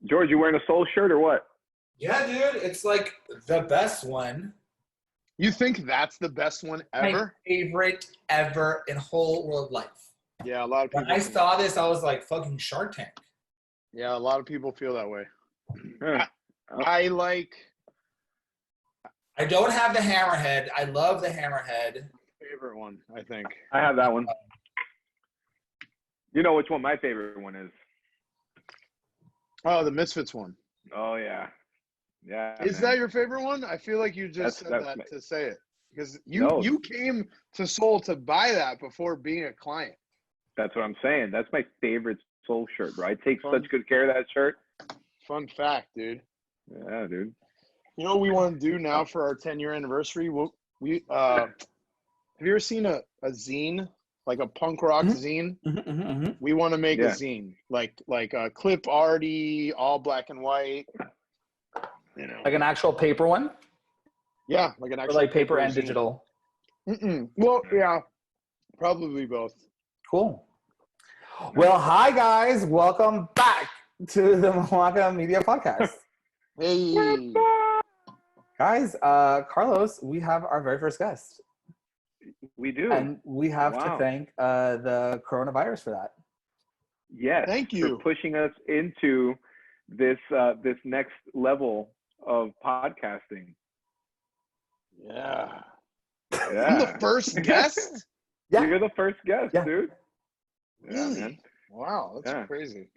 George, you wearing a Soul shirt or what? Yeah, dude, it's like the best one. You think that's the best one ever? My favorite ever in whole world life. Yeah, a lot of people. When I saw this, I was like, fucking Shark Tank. Yeah, a lot of people feel that way. Huh. I like. I don't have the hammerhead. I love the hammerhead. Favorite one, I think. I have that one. You know which one my favorite one is? Oh, the Misfits one. Oh yeah, yeah. Is man. that your favorite one? I feel like you just That's said that my- to say it because you came to Soul to buy that before being a client. That's what I'm saying. That's my favorite Soul shirt, bro. I take Fun. such good care of that shirt. Fun fact, dude. Yeah, dude. You know what we want to do now for our 10-year anniversary? Have you ever seen a zine, like a punk rock zine? We want to make a zine, like a clip arty, all black and white. You know, Like an actual paper one? yeah, like an actual Or like paper and zine. digital? Well, yeah, probably both. Cool. Well, hi guys. Welcome back to the MOACA Media Podcast. Hey. Guys, Carlos, we have our very first guest. We do. And we have to thank the coronavirus for that. Yes. Thank you for pushing us into this this next level of podcasting. Yeah. Yeah. I'm the first guest? Yeah. You're the first guest, dude. Yeah, Really? man. Wow, that's crazy.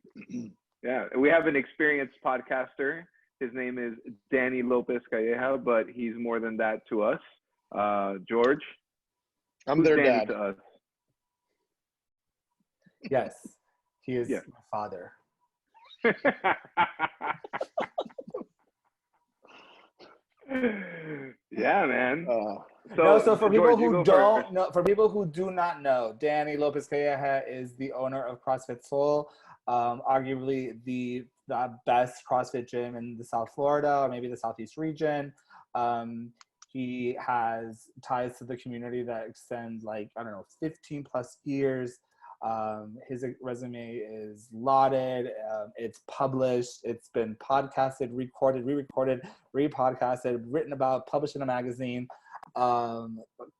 Yeah, we have an experienced podcaster. His name is Danny Lopez-Calleja, but he's more than that to us. George. I'm their Danny dad. to us? Yes, he is my father. Yeah, man. So for people George, who don't know, for people who do not know, Danny Lopez-Calleja is the owner of Crossfit Soul, arguably the best CrossFit gym in the South Florida or maybe the Southeast region. He has ties to the community that extend 15 plus years. His resume is lauded. It's published. It's been podcasted, recorded, re-recorded, re-podcasted, written about, published in a magazine.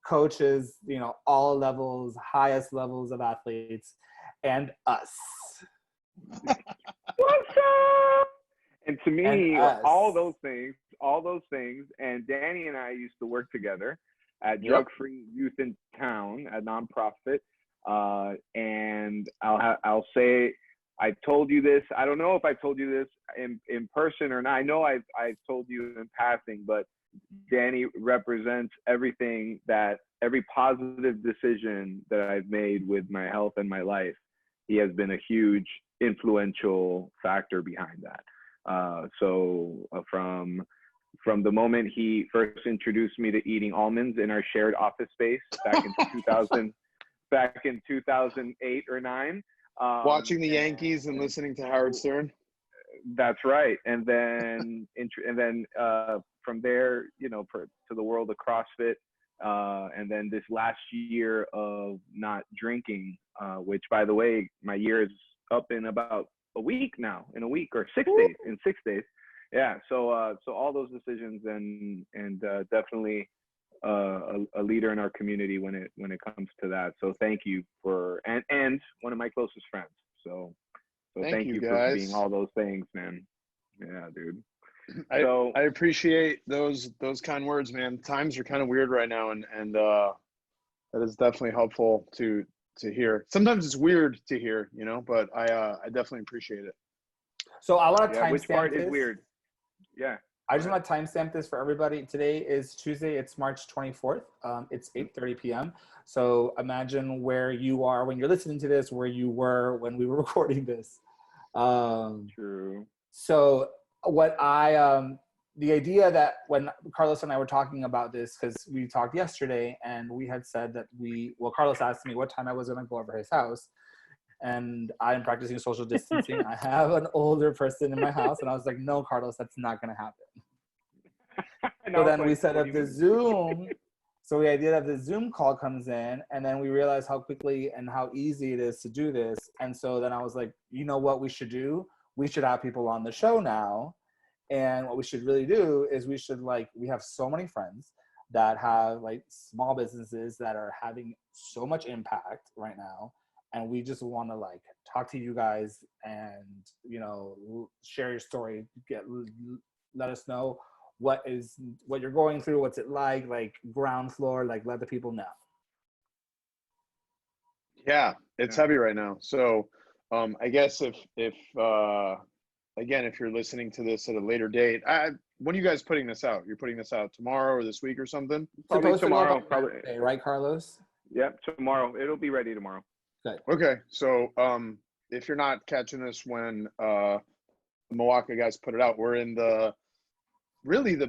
Coaches, all levels, highest levels of athletes, and us. What's up? And to me, all those things, and Danny and I used to work together at Drug Free Youth in Town, a nonprofit. And I'll say, I told you this. I don't know if I told you this in person or not. I know I've told you in passing, but Danny represents every positive decision that I've made with my health and my life. He has been a huge influential factor behind that. So from the moment he first introduced me to eating almonds in our shared office space back in 2008 or 9, watching the Yankees and listening to Howard Stern. That's right. And then from there, to the world of CrossFit, and then this last year of not drinking, which, by the way, my year is up in about a week now, in a week or 6 days, in 6 days. Yeah. So all those decisions and definitely a leader in our community when it comes to that. So thank you and one of my closest friends. So thank you for being all those things, man. Yeah, dude. I appreciate those kind words, man. Times are kind of weird right now, and that is definitely helpful to hear. Sometimes it's weird to hear, but I definitely appreciate it. So I want to timestamp which part this. Is weird? Yeah. I just want to timestamp this for everybody. Today is Tuesday. It's March 24th. It's 8:30 p.m. So imagine where you are when you're listening to this, where you were when we were recording this. True. So the idea that when Carlos and I were talking about this, because we talked yesterday and we had said that Carlos asked me what time I was going to go over his house. And I'm practicing social distancing. I have an older person in my house. And I was like, no, Carlos, that's not going to happen. So then we set up the Zoom. So the idea that the Zoom call comes in, and then we realize how quickly and how easy it is to do this. And so then I was like, you know what we should do? we should have people on the show now. And what we should really do is we have so many friends that have like small businesses that are having so much impact right now. And we just want to like talk to you guys and, you know, share your story, let us know what you're going through, what's it like ground floor, like let the people know. Yeah, it's heavy right now. So I guess if again, if you're listening to this at a later date, when are you guys putting this out? You're putting this out tomorrow or this week or something? Probably tomorrow. Probably, right, Carlos? Yep, tomorrow. It'll be ready tomorrow. Good. Okay, so if you're not catching this when the MOACA guys put it out, we're in the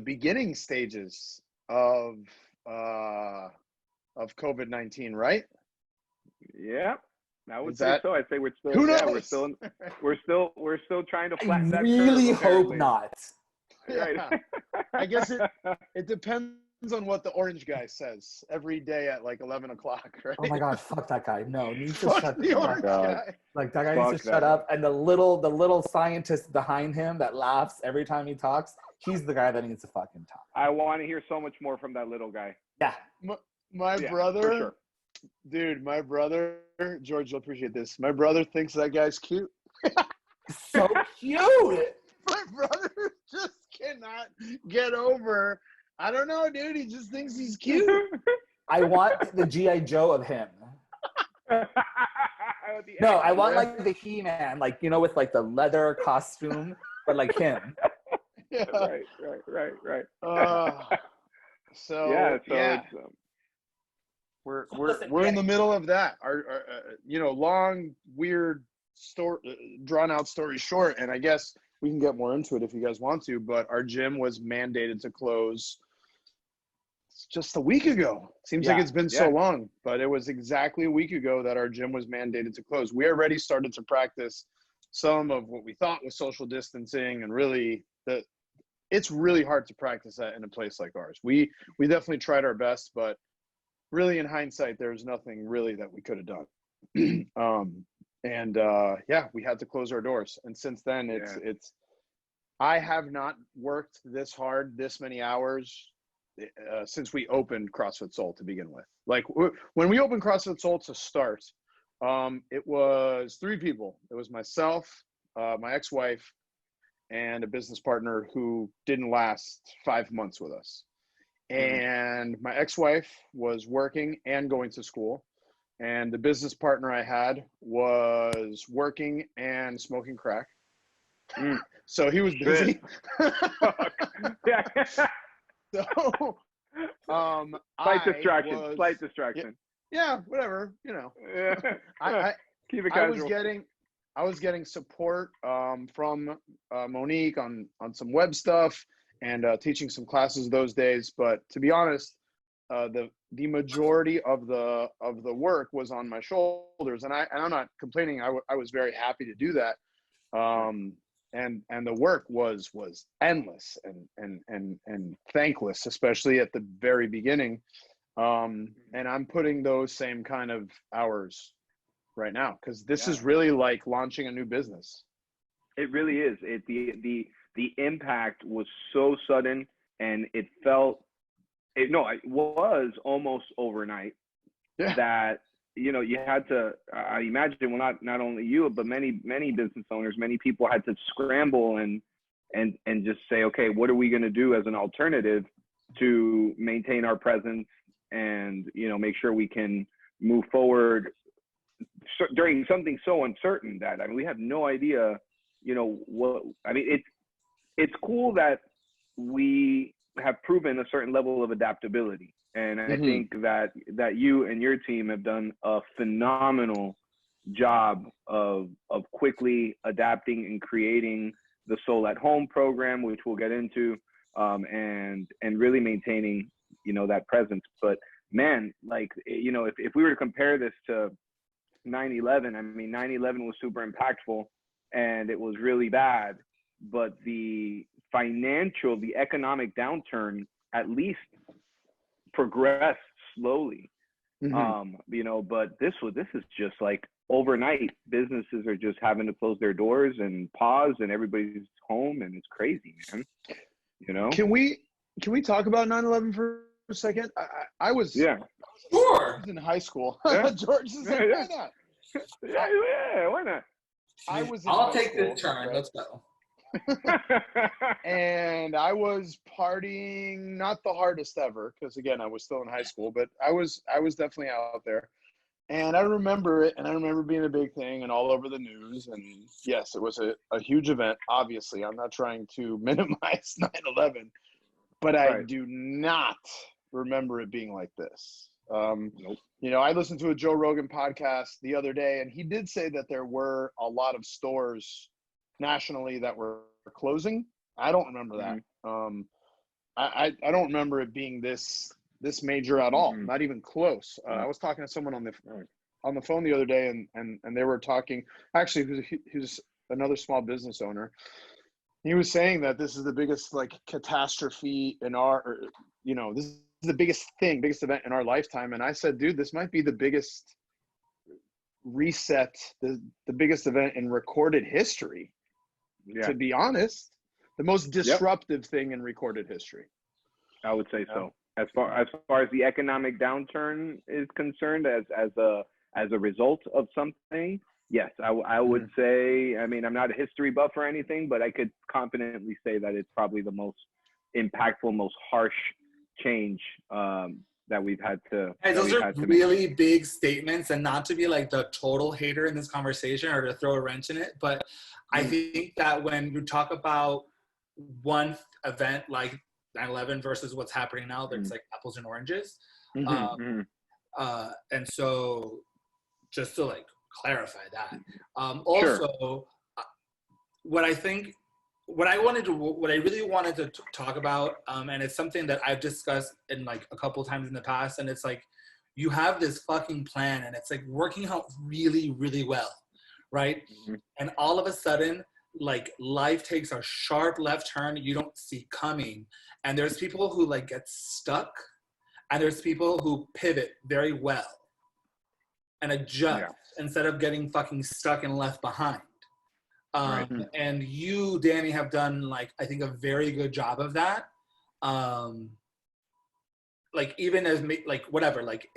beginning stages of COVID-19, right? Yeah, I would say so. I'd say we're still. Who knows? Yeah, we're still trying to flatten that curve. I really hope not. Yeah. I guess it depends on what the orange guy says every day at like 11 o'clock, right? Oh my God, fuck that guy. No, needs to Fuck shut the orange guy. Like that guy needs to shut up. And the little scientist behind him that laughs every time he talks, he's the guy that needs to fucking talk. I want to hear so much more from that little guy. Yeah. My brother, for sure. Dude, my brother, George, you'll appreciate this. My brother thinks that guy's cute. So cute. My brother just cannot get over. I don't know, dude. He just thinks he's cute. I want the G.I. Joe of him. No, I want like the He-Man, like, you know, with like the leather costume, but like him. Yeah. Right. So yeah. It's, we're in the middle of that. Our you know, long, weird story, drawn out story short, and I guess we can get more into it if you guys want to, but our gym was mandated to close just a week ago. Seems like it's been so long, but it was exactly a week ago that our gym was mandated to close. We already started to practice some of what we thought was social distancing, and really it's really hard to practice that in a place like ours. We definitely tried our best, but really in hindsight, there's nothing really that we could have done. We had to close our doors. And since then I have not worked this hard, this many hours since we opened CrossFit Soul to begin with. Like when we opened CrossFit Soul to start, it was 3 people. It was myself, my ex-wife, and a business partner who didn't last 5 months with us. And my ex-wife was working and going to school. And the business partner I had was working and smoking crack. So he was busy. So, slight distraction. Yeah, whatever, you know. Keep it casual. I was getting support from Monique on some web stuff and teaching some classes those days. But to be honest, the majority of the work was on my shoulders, and I'm not complaining. I was very happy to do that. And the work was endless and thankless, especially at the very beginning. And I'm putting those same kind of hours right now, because this is really like launching a new business. It really is. The impact was so sudden, and it was almost overnight. That, you know, you had to, I imagine, well, not only you, but many business owners, many people had to scramble and just say, okay, what are we going to do as an alternative to maintain our presence and, you know, make sure we can move forward during something so uncertain that, I mean, we have no idea, you know, what, I mean, it's cool that we have proven a certain level of adaptability. And I think that you and your team have done a phenomenal job of quickly adapting and creating the Soul at Home program, which we'll get into, and really maintaining, you know, that presence. But man, like, you know, if we were to compare this to 9/11, I mean, 9/11 was super impactful and it was really bad, but the economic downturn at least progressed slowly. You know, but this is just like overnight, businesses are just having to close their doors and pause, and everybody's home, and it's crazy, man. You know? Can we talk about 9/11 for a second? I was in high school. Yeah. George is like, why not? Yeah, why not? I'll take this turn. Right? Let's go. And I was partying, not the hardest ever, because again, I was still in high school, but I was definitely out there. And I remember it, and I remember being a big thing and all over the news. And yes, it was a huge event. Obviously, I'm not trying to minimize 9/11, but I do not remember it being like this. Nope. You know, I listened to a Joe Rogan podcast the other day, and he did say that there were a lot of stores nationally that were closing. I don't remember that. I don't remember it being this major at all. Not even close. I was talking to someone on the phone the other day, and they were talking. Actually, he was another small business owner. He was saying that this is the biggest like catastrophe in this is the biggest event in our lifetime. And I said, dude, this might be the biggest reset, the biggest event in recorded history. Yeah. To be honest, the most disruptive thing in recorded history. I would say so. As far as the economic downturn is concerned, as a result of something, yes, I would say. I mean, I'm not a history buff or anything, but I could confidently say that it's probably the most impactful, most harsh change that we've had to. Guys, those are really big statements, and not to be like the total hater in this conversation or to throw a wrench in it, but I think that when you talk about one event like 9/11 versus what's happening now, there's like apples and oranges. And so just to like clarify that. Also, what I really wanted to talk about, and it's something that I've discussed in like a couple times in the past, and it's like, you have this fucking plan and it's like working out really, really well, right? And all of a sudden, like life takes a sharp left turn you don't see coming. And there's people who like get stuck, and there's people who pivot very well and adjust instead of getting fucking stuck and left behind. And you, Danny, have done like, I think, a very good job of that. Like even as like whatever, like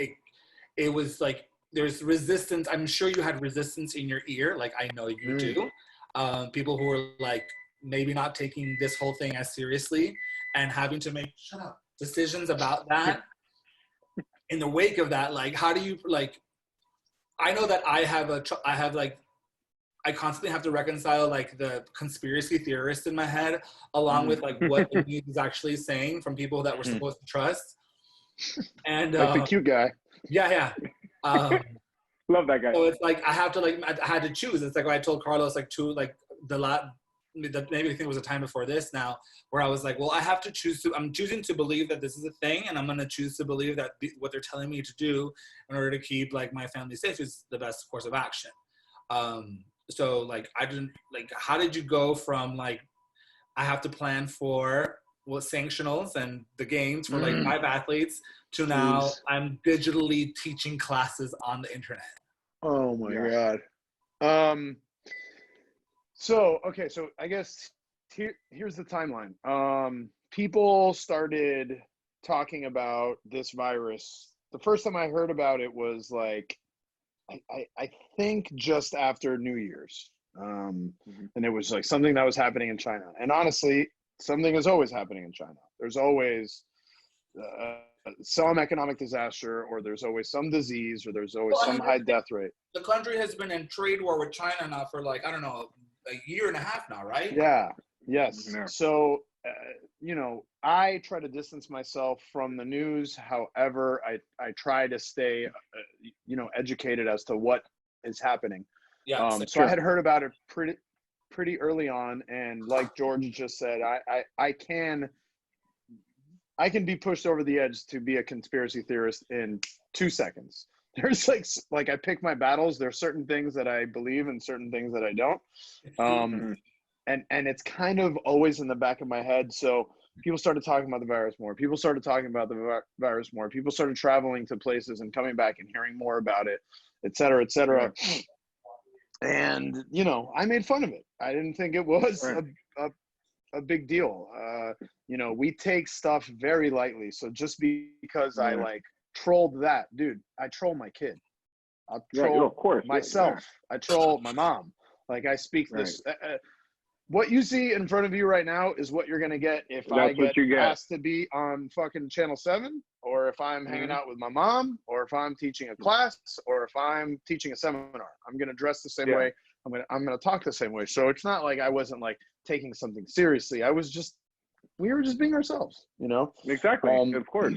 it was like there's resistance. I'm sure you had resistance in your ear, like I know you do. People who are like maybe not taking this whole thing as seriously and having to make decisions about that. In the wake of that, like how do you like? I know that I constantly have to reconcile like the conspiracy theorists in my head along with like what the news is actually saying from people that we're supposed to trust. And like the cute guy. Yeah. Love that guy. So it's like I had to choose. It's like when I told Carlos like maybe I think it was a time before this now, where I was like, well, I have to choose I'm choosing to believe that this is a thing, and I'm going to choose to believe that what they're telling me to do in order to keep like my family safe is the best course of action. So like how did you go from like I have to plan for sanctionals and the games for like 5 athletes to now I'm digitally teaching classes on the internet? Oh my God. So I guess here's the timeline. People started talking about this virus. The first time I heard about it was like, I think just after New Year's. And it was like something that was happening in China. And honestly, something is always happening in China. There's always some economic disaster, or there's always some disease, or there's always some high death rate. The country has been in trade war with China now for like, I don't know, a year and a half now, right? Yeah. Yes. Yeah. So, I try to distance myself from the news. However, I try to stay, educated as to what is happening. Yeah. So I had heard about it pretty early on, and like George just said, I can be pushed over the edge to be a conspiracy theorist in 2 seconds. There's like I pick my battles. There's certain things that I believe and certain things that I don't. And it's kind of always in the back of my head. So people started talking about the virus more. People started talking about the virus more. People started traveling to places and coming back and hearing more about it, et cetera, et cetera. And, you know, I made fun of it. I didn't think it was a big deal. You know, we take stuff very lightly. So just because I like trolled that, dude, I troll my kid. I'll troll myself. I troll my mom. Like I speak this. What you see in front of you right now is what you're gonna get if I get asked to be on fucking Channel 7, or if I'm hanging out with my mom, or if I'm teaching a class, or if I'm teaching a seminar. I'm gonna dress the same way. I'm gonna talk the same way. So it's not like I wasn't like taking something seriously. We were just being ourselves, you know. Exactly. Of course.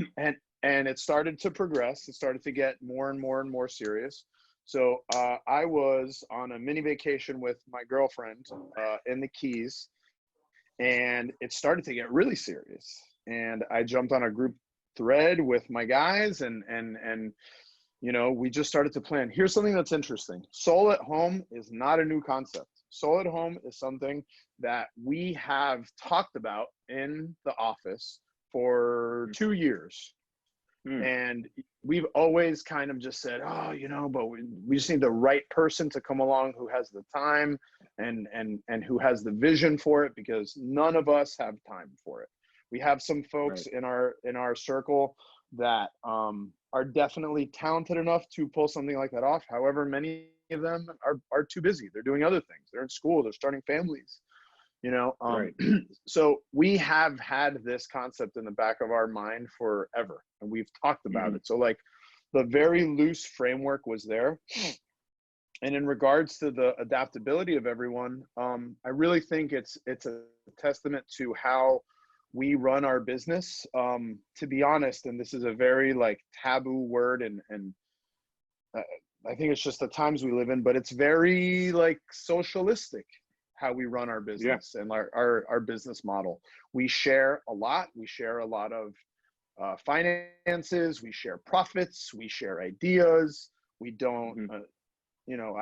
And it started to progress. It started to get more and more and more serious. So I was on a mini vacation with my girlfriend in the Keys, and it started to get really serious. And I jumped on a group thread with my guys, and you know, we just started to plan. Here's something that's interesting. Soul at Home is not a new concept. Soul at Home is something that we have talked about in the office for 2 years. And we've always kind of just said, oh, you know, but we just need the right person to come along who has the time and who has the vision for it, because none of us have time for it. We have some folks in our circle that are definitely talented enough to pull something like that off. However, many of them are too busy. They're doing other things. They're in school. They're starting families. You know, so we have had this concept in the back of our mind forever, and we've talked about it. So like the very loose framework was there. And in regards to the adaptability of everyone, I really think it's a testament to how we run our business. To be honest, and this is a very like taboo word, and I think it's just the times we live in, but it's very like socialistic how we run our business and our business model. We share a lot. We share a lot of finances. We share profits. We share ideas. We don't, you know,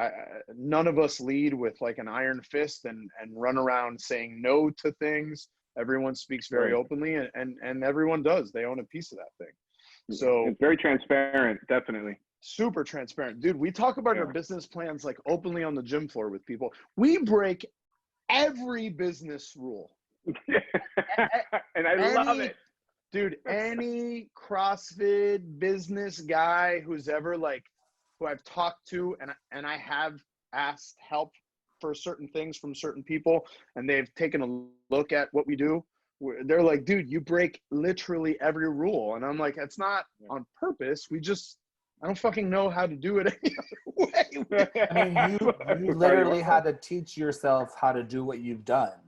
none of us lead with like an iron fist and run around saying no to things. Everyone speaks very openly, and everyone does. They own a piece of that thing. So it's very transparent, definitely. Super transparent. Dude, we talk about our business plans like openly on the gym floor with people. We break every business rule. And I love it. Dude, any CrossFit business guy who's ever like, who I've talked to and I have asked help for certain things from certain people, and they've taken a look at what we do, they're like, dude, you break literally every rule. And I'm like, it's not on purpose. I don't fucking know how to do it any other way. I mean, you literally had to teach yourself how to do what you've done.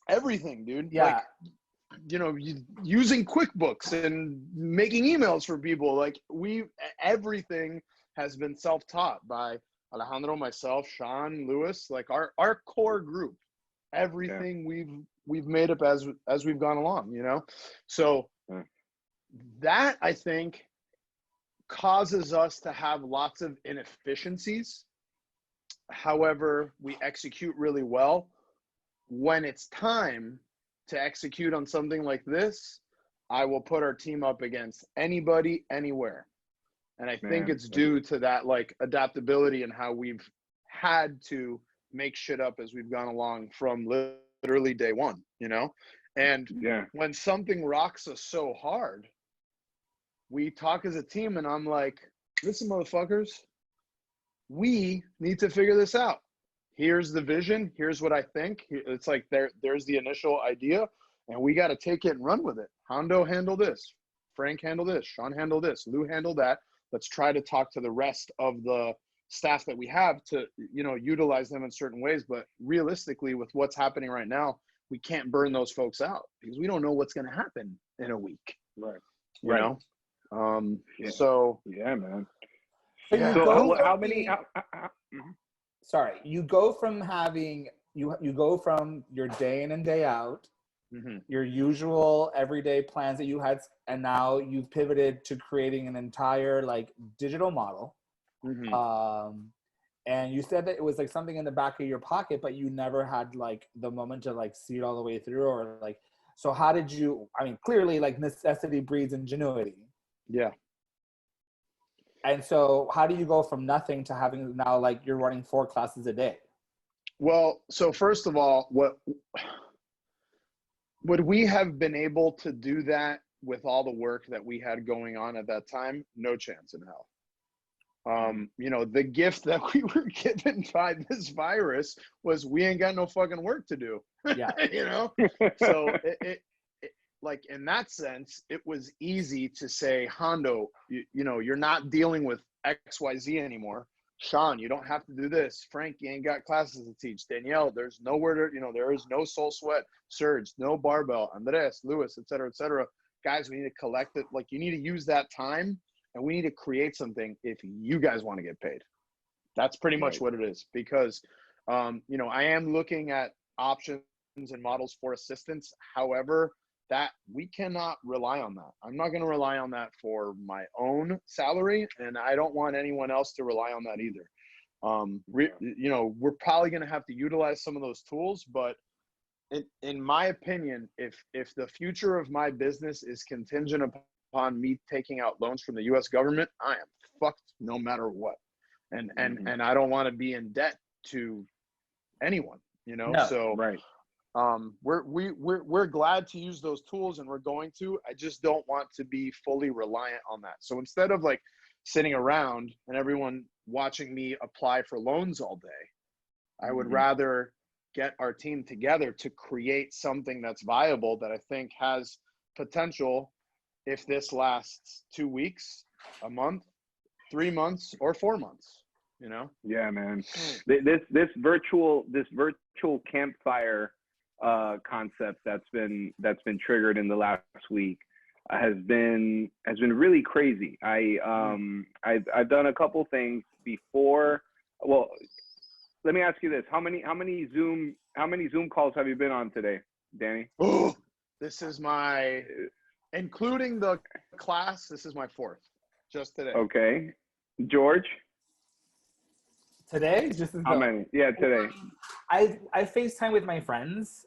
Everything, dude. Yeah. Like, you know, using QuickBooks and making emails for people. Like everything has been self-taught by Alejandro, myself, Sean, Lewis, like our core group. Everything we've made up as we've gone along, you know? So that, I think, causes us to have lots of inefficiencies. However, we execute really well. When it's time to execute on something like this, I will put our team up against anybody, anywhere. And I think it's due to that like adaptability and how we've had to make shit up as we've gone along from literally day one, you know? And when something rocks us so hard, we talk as a team, and I'm like, listen, motherfuckers, we need to figure this out. Here's the vision. Here's what I think. It's like there's the initial idea, and we got to take it and run with it. Hondo handle this. Frank handle this. Sean handle this. Lou handle that. Let's try to talk to the rest of the staff that we have to, you know, utilize them in certain ways. But realistically, with what's happening right now, we can't burn those folks out because we don't know what's going to happen in a week. Right. You know? So man. So how many? Sorry, you go from having you go from your day in and day out, your usual everyday plans that you had, and now you've pivoted to creating an entire like digital model. And you said that it was like something in the back of your pocket, but you never had like the moment to like see it all the way through, or like. So how did you? I mean, clearly, like necessity breeds ingenuity. Yeah. And so how do you go from nothing to having now, like, you're running 4 classes a day? Well, so first of all, would we have been able to do that with all the work that we had going on at that time? No chance in hell. You know, the gift that we were given by this virus was we ain't got no fucking work to do. Yeah. You know? So it like, in that sense, it was easy to say, Hondo, you know, you're not dealing with XYZ anymore. Sean, you don't have to do this. Frank, you ain't got classes to teach. Danielle, there's nowhere to, you know, there is no Soul Sweat. Serge, no barbell. Andres, Lewis, et cetera, et cetera. Guys, we need to collect it. Like, you need to use that time, and we need to create something if you guys want to get paid. That's pretty much what it is. Because, you know, I am looking at options and models for assistance. However, that we cannot rely on that. I'm not going to rely on that for my own salary, and I don't want anyone else to rely on that either. You know, we're probably going to have to utilize some of those tools, but in my opinion, if the future of my business is contingent upon me taking out loans from the U.S. government, I am fucked no matter what. And I don't want to be in debt to anyone, you know? No. So right. We're glad to use those tools, and we're going to. I just don't want to be fully reliant on that. So instead of like sitting around and everyone watching me apply for loans all day, I would rather get our team together to create something that's viable, that I think has potential if this lasts 2 weeks, a month, 3 months, or 4 months, you know? Yeah, man. This virtual campfire concept that's been triggered in the last week has been really crazy. I've done a couple things before. Well, let me ask you this: how many Zoom calls have you been on today, Danny? Oh, this is my, including the class, this is my 4th, just today. Okay, George. Today? Just as How many? Yeah, today. I FaceTime with my friends,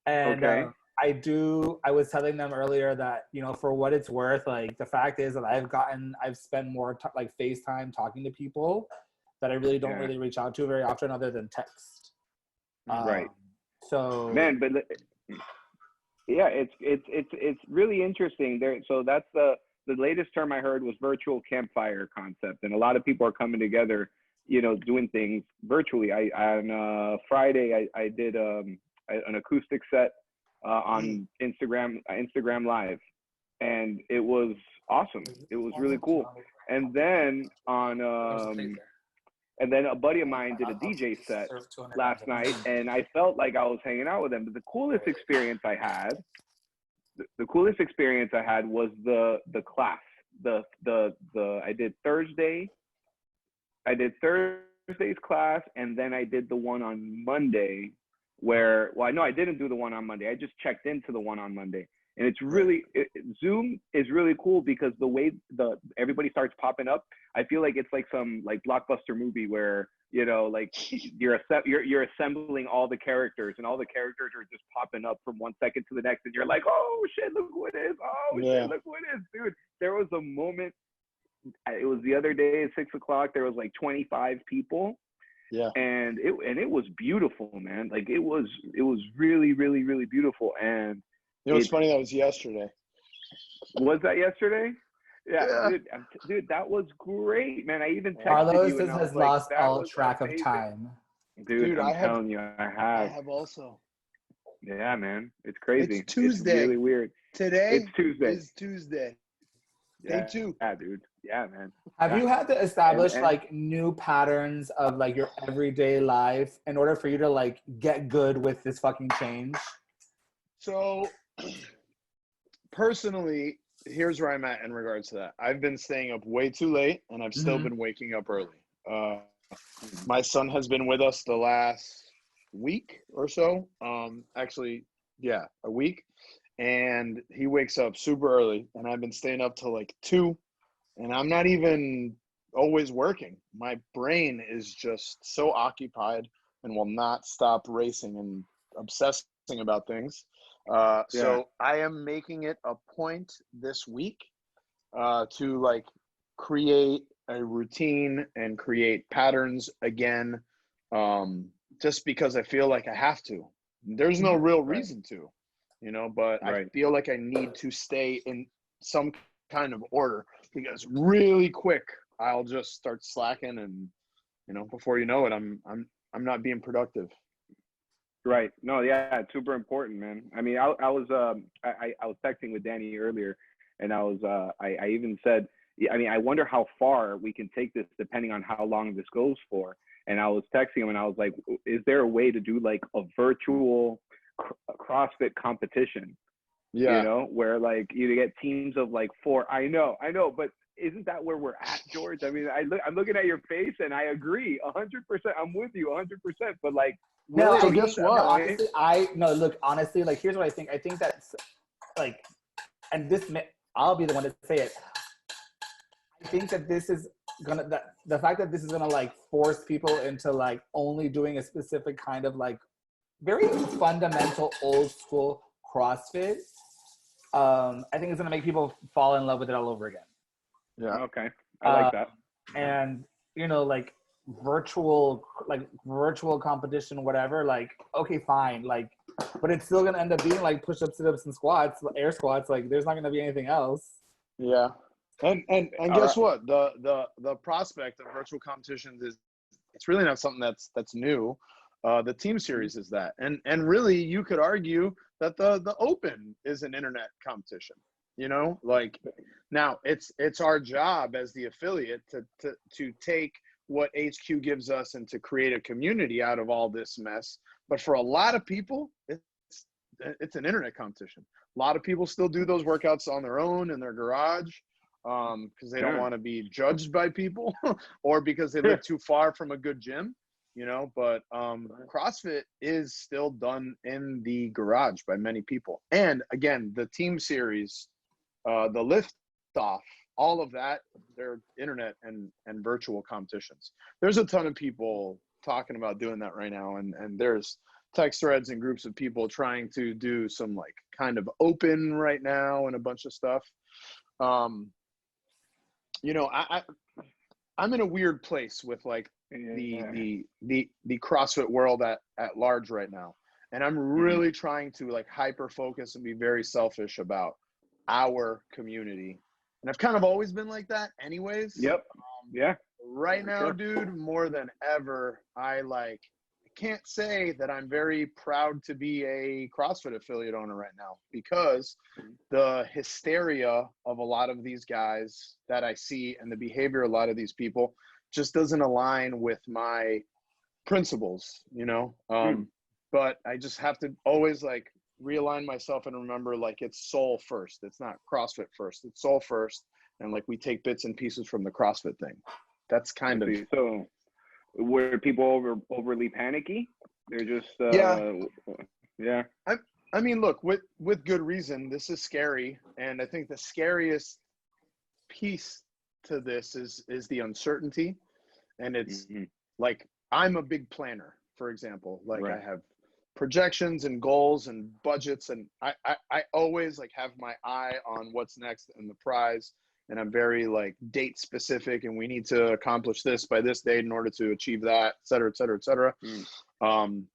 and Okay. I was telling them earlier that, you know, for what it's worth, like, the fact is that I've spent more like FaceTime talking to people that I really don't really reach out to very often other than text. Right. So, man, but yeah, it's really interesting there. So that's the latest term I heard was virtual campfire concept, and a lot of people are coming together, you know, doing things virtually. On Friday I did an acoustic set on Instagram Live, and it was awesome. It was really cool. And then and then a buddy of mine did a DJ set last night, and I felt like I was hanging out with them. But the coolest experience I had was the class. I did Thursday's class, and then I did the one on Monday where, well, no, I didn't do the one on Monday. I just checked into the one on Monday. And it's really, Zoom is really cool because the way everybody starts popping up, I feel like it's like some like blockbuster movie where, you know, like you're assembling all the characters, and all the characters are just popping up from one second to the next, and you're like, oh shit, look who it is. Oh shit, look who it is, dude. There was a moment, it was the other day at 6 o'clock, there was like 25 people. Yeah. And it was beautiful, man. Like it was really, really, really beautiful. And you know, it's funny, that was yesterday. Was that yesterday? Yeah. Dude, that was great, man. I even texted Carlos you. Carlos has lost all track of time. Dude, I'm telling you, I have. I have also. Yeah, man. It's crazy. It's Tuesday. It's really weird. Today it's Tuesday. is Tuesday. Yeah, Day 2. Yeah, dude. Yeah, man. Have you had to establish like new patterns of like your everyday life in order for you to like get good with this fucking change? So personally, here's where I'm at in regards to that. I've been staying up way too late, and I've still been waking up early. My son has been with us the last week or so. Actually, yeah, a week. And he wakes up super early, and I've been staying up till like 2, and I'm not even always working. My brain is just so occupied and will not stop racing and obsessing about things. So I am making it a point this week to like create a routine and create patterns again, just because I feel like I have to. There's no real reason to, you know, but I feel like I need to stay in some kind of order, because really quick I'll just start slacking, and you know, before you know it, I'm not being productive. Right. No, yeah, it's super important, man. I mean, I was texting with Danny earlier, and I even said, I mean, I wonder how far we can take this depending on how long this goes for. And I was texting him, and I was like, is there a way to do like a virtual CrossFit competition? Yeah. You know, where like you get teams of like 4. I know, but isn't that where we're at, George? I mean, I'm looking at your face, and I agree 100%. I'm with you 100%. But like, no, so guess what? Honestly, like, here's what I think. I think that's like, and I'll be the one to say it. I think that this is gonna, the fact that this is gonna like force people into like only doing a specific kind of like very fundamental old school CrossFit. I think it's gonna make people fall in love with it all over again. Yeah. Okay. I like that. And you know, like virtual competition, whatever. Like, okay, fine. Like, but it's still gonna end up being like push-ups, sit-ups, and squats, air squats. Like, there's not gonna be anything else. Yeah. And guess what? The prospect of virtual competitions is, it's really not something that's new. The team series is that, and really you could argue that the open is an internet competition. You know, like, now it's our job as the affiliate to take what HQ gives us and to create a community out of all this mess. But for a lot of people, it's an internet competition. A lot of people still do those workouts on their own in their garage, because they don't want to be judged by people or because they live too far from a good gym, you know. But CrossFit is still done in the garage by many people. And again, the team series, the lift off, all of that, they're internet and virtual competitions. There's a ton of people talking about doing that right now, and there's text threads and groups of people trying to do some like kind of open right now and a bunch of stuff. You know, I'm in a weird place with like the CrossFit world at large right now, and I'm really trying to like hyper focus and be very selfish about our community. And I've kind of always been like that anyways. Yep. Yeah. Right now, dude, more than ever, I can't say that I'm very proud to be a CrossFit affiliate owner right now, because the hysteria of a lot of these guys that I see and the behavior of a lot of these people just doesn't align with my principles, you know? But I just have to always like realign myself and remember, like, it's soul first. It's not CrossFit first. It's soul first. And like, we take bits and pieces from the CrossFit thing. That's kind of. So were people overly panicky? They're just yeah. I mean, look, with good reason. This is scary, and I think the scariest piece to this is the uncertainty. And it's like, I'm a big planner, for example. Like, I have projections and goals and budgets, and I always like have my eye on what's next in the prize. And I'm very like date specific, and we need to accomplish this by this date in order to achieve that, et cetera, et cetera, et cetera. And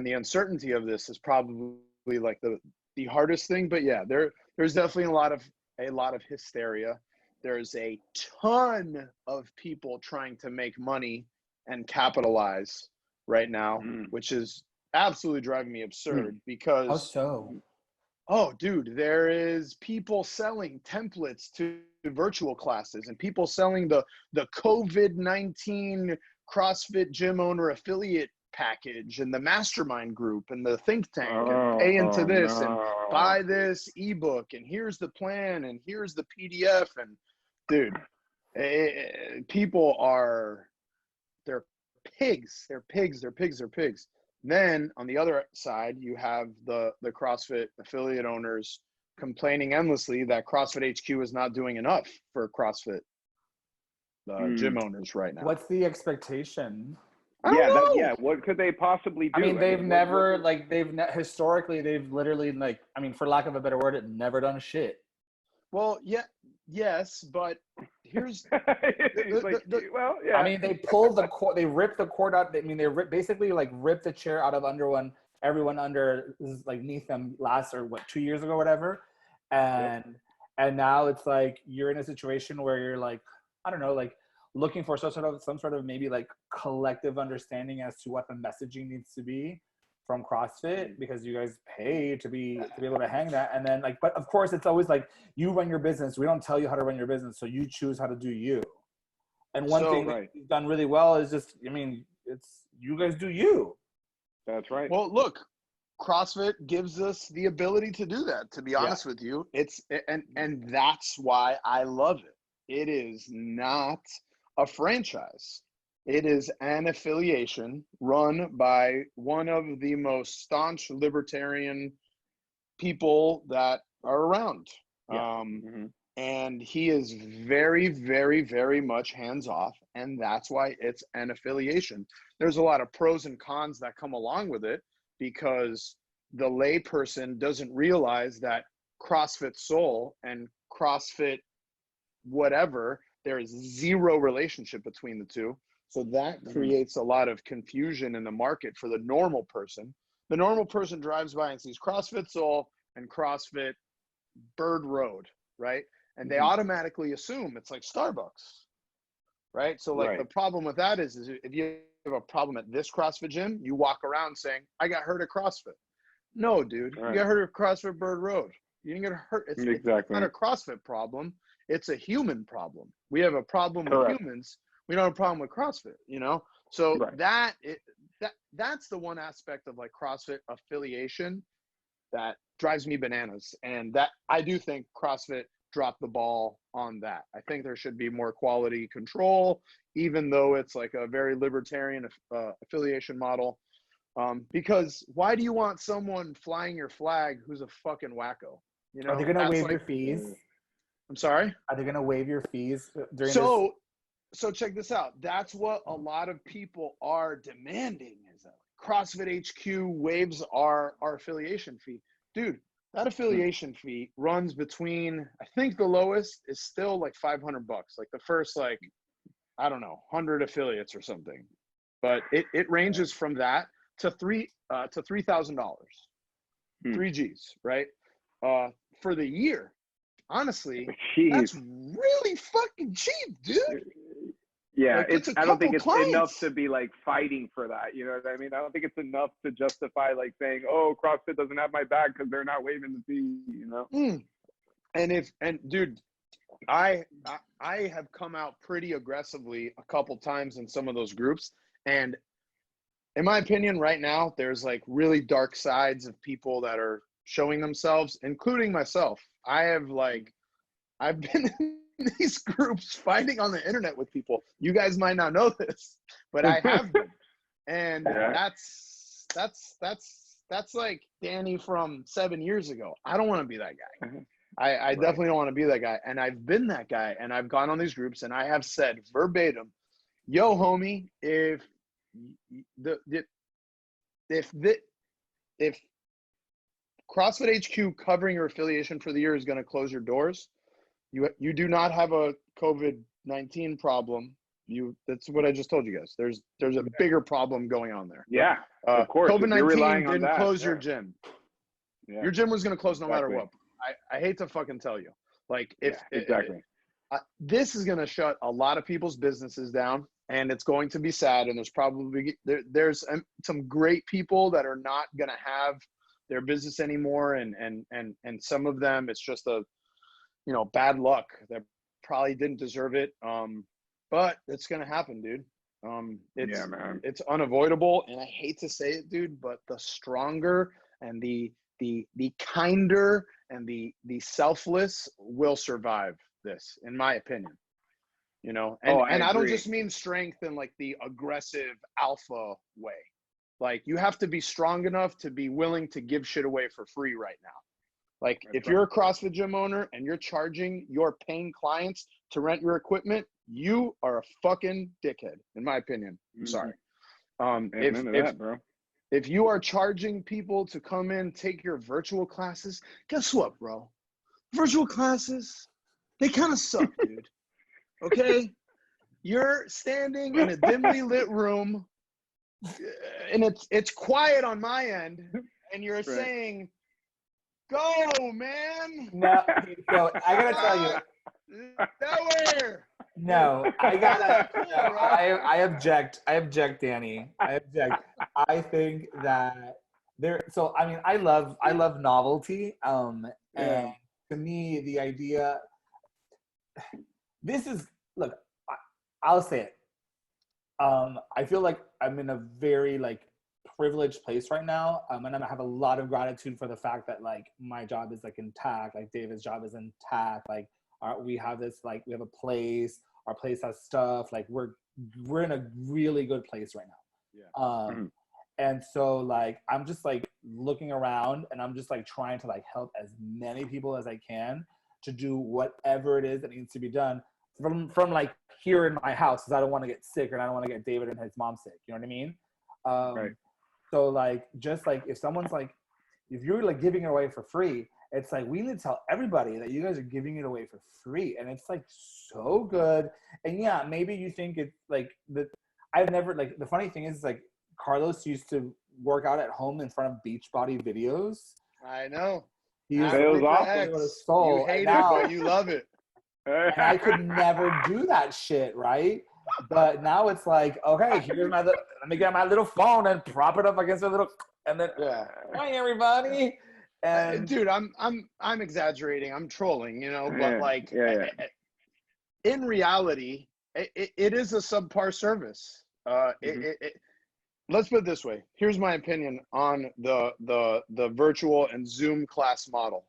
the uncertainty of this is probably like the hardest thing. But yeah, there's definitely a lot of hysteria. There's a ton of people trying to make money and capitalize right now, which is absolutely driving me absurd. Because how so? Oh, dude, there is people selling templates to virtual classes, and people selling the COVID-19 CrossFit gym owner affiliate package and the mastermind group and the think tank, and pay into this and buy this ebook, and here's the plan and here's the PDF. And dude, people they're pigs. Then on the other side, you have the CrossFit affiliate owners complaining endlessly that CrossFit HQ is not doing enough for CrossFit gym owners right now. What's the expectation? What could they possibly do? I mean, they've never historically, they've literally, like, I mean, for lack of a better word, never done shit. Well, yeah, Yes, but here's well, yeah. I mean, they pull the cord, they rip the cord out. I mean, they basically like rip the chair out of under everyone under like neath them last or 2 years ago, whatever. And now it's like you're in a situation where you're like, I don't know, like looking for some sort of maybe like collective understanding as to what the messaging needs to be from CrossFit, because you guys pay to be able to hang that. And then like, but of course it's always like, you run your business, we don't tell you how to run your business, so you choose how to do you. And one thing that you've done really well is just, I mean, it's you guys do you. That's right. Well, look, CrossFit gives us the ability to do that, to be honest with you. And that's why I love it. It is not a franchise. It is an affiliation run by one of the most staunch libertarian people that are around. And he is very, very, very much hands-off, and that's why it's an affiliation. There's a lot of pros and cons that come along with it, because the layperson doesn't realize that CrossFit Soul and CrossFit whatever, there is zero relationship between the two. So that creates a lot of confusion in the market for the normal person. The normal person drives by and sees CrossFit Soul and CrossFit Bird Road, right? And they automatically assume it's like Starbucks, right? So like the problem with that is if you have a problem at this CrossFit gym, you walk around saying, I got hurt at CrossFit. No, dude, you got hurt at CrossFit Bird Road. You didn't get hurt. It's not a CrossFit problem. It's a human problem. We have a problem with humans. We don't have a problem with CrossFit, you know? So that's the one aspect of like CrossFit affiliation that drives me bananas. And that I do think CrossFit dropped the ball on that. I think there should be more quality control, even though it's like a very libertarian affiliation model. Because why do you want someone flying your flag who's a fucking wacko? You know, are they going to waive your fees? I'm sorry? Are they going to waive your fees during So check this out. That's what a lot of people are demanding, is that CrossFit HQ waives our affiliation fee. Dude, that affiliation fee runs between, I think the lowest is still like $500. Like the first, like, I don't know, 100 affiliates or something. But it ranges from that to $3,000. 3 G's, right? For the year. Honestly, that's really fucking cheap, dude. Yeah, like, I don't think it's enough to be like fighting for that. You know what I mean? I don't think it's enough to justify like saying, "Oh, CrossFit doesn't have my back because they're not waiving the fee." You know? And dude, I have come out pretty aggressively a couple times in some of those groups, and in my opinion, right now, there's like really dark sides of people that are showing themselves, including myself. I've been in these groups fighting on the internet with people. You guys might not know this, but I have been. And that's like Danny from 7 years ago. I don't want to be that guy. I definitely don't want to be that guy. And I've been that guy, and I've gone on these groups and I have said verbatim, yo, homie, if CrossFit HQ covering your affiliation for the year is going to close your doors, you do not have a COVID-19 problem. That's what I just told you guys. There's a bigger problem going on there. Yeah, of course. COVID-19 didn't close your gym. Yeah. Your gym was going to close no matter what. I hate to fucking tell you. Like this is going to shut a lot of people's businesses down, and it's going to be sad. And there's some great people that are not going to have their business anymore, and some of them it's just bad luck that probably didn't deserve it, but it's gonna happen, dude. It's unavoidable, and I hate to say it, dude, but the stronger and the kinder and the selfless will survive this, in my opinion. You know, and I don't just mean strength in like the aggressive alpha way. Like, you have to be strong enough to be willing to give shit away for free right now. Like, if you're a CrossFit gym owner and you're charging your paying clients to rent your equipment, you are a fucking dickhead, in my opinion. I'm sorry. If you are charging people to come in, take your virtual classes, guess what, bro? Virtual classes, They kind of suck, dude. Okay? You're standing in a dimly lit room, and it's quiet on my end, and you're saying, "Go, man!" No, so I gotta tell you. Nowhere. No, I gotta. No, I object. I object, Danny. I object. I think that there. So I mean, I love novelty. And to me, the idea. This is look. I'll say it. I feel like I'm in a very like privileged place right now, and I have a lot of gratitude for the fact that like my job is like intact, like David's job is intact, like we have this like we have a place, our place has stuff, like we're in a really good place right now. And so like I'm just like looking around and I'm just like trying to like help as many people as I can to do whatever it is that needs to be done from like here in my house, because I don't want to get sick and I don't want to get David and his mom sick. You know what I mean? Right. So like, just like if someone's like, if you're like giving it away for free, it's like we need to tell everybody that you guys are giving it away for free, and it's like so good. And yeah, maybe you think it's like the I've never like the funny thing is like Carlos used to work out at home in front of Beachbody videos. I know. He used to awesome. with his soul. You hate it, but you love it. And I could never do that shit, right? But now it's like, okay, here's my let me get my little phone and prop it up against a little, and then hi everybody. And dude, I'm exaggerating. I'm trolling, you know, but like in reality, it is a subpar service. Let's put it this way. Here's my opinion on the virtual and Zoom class model.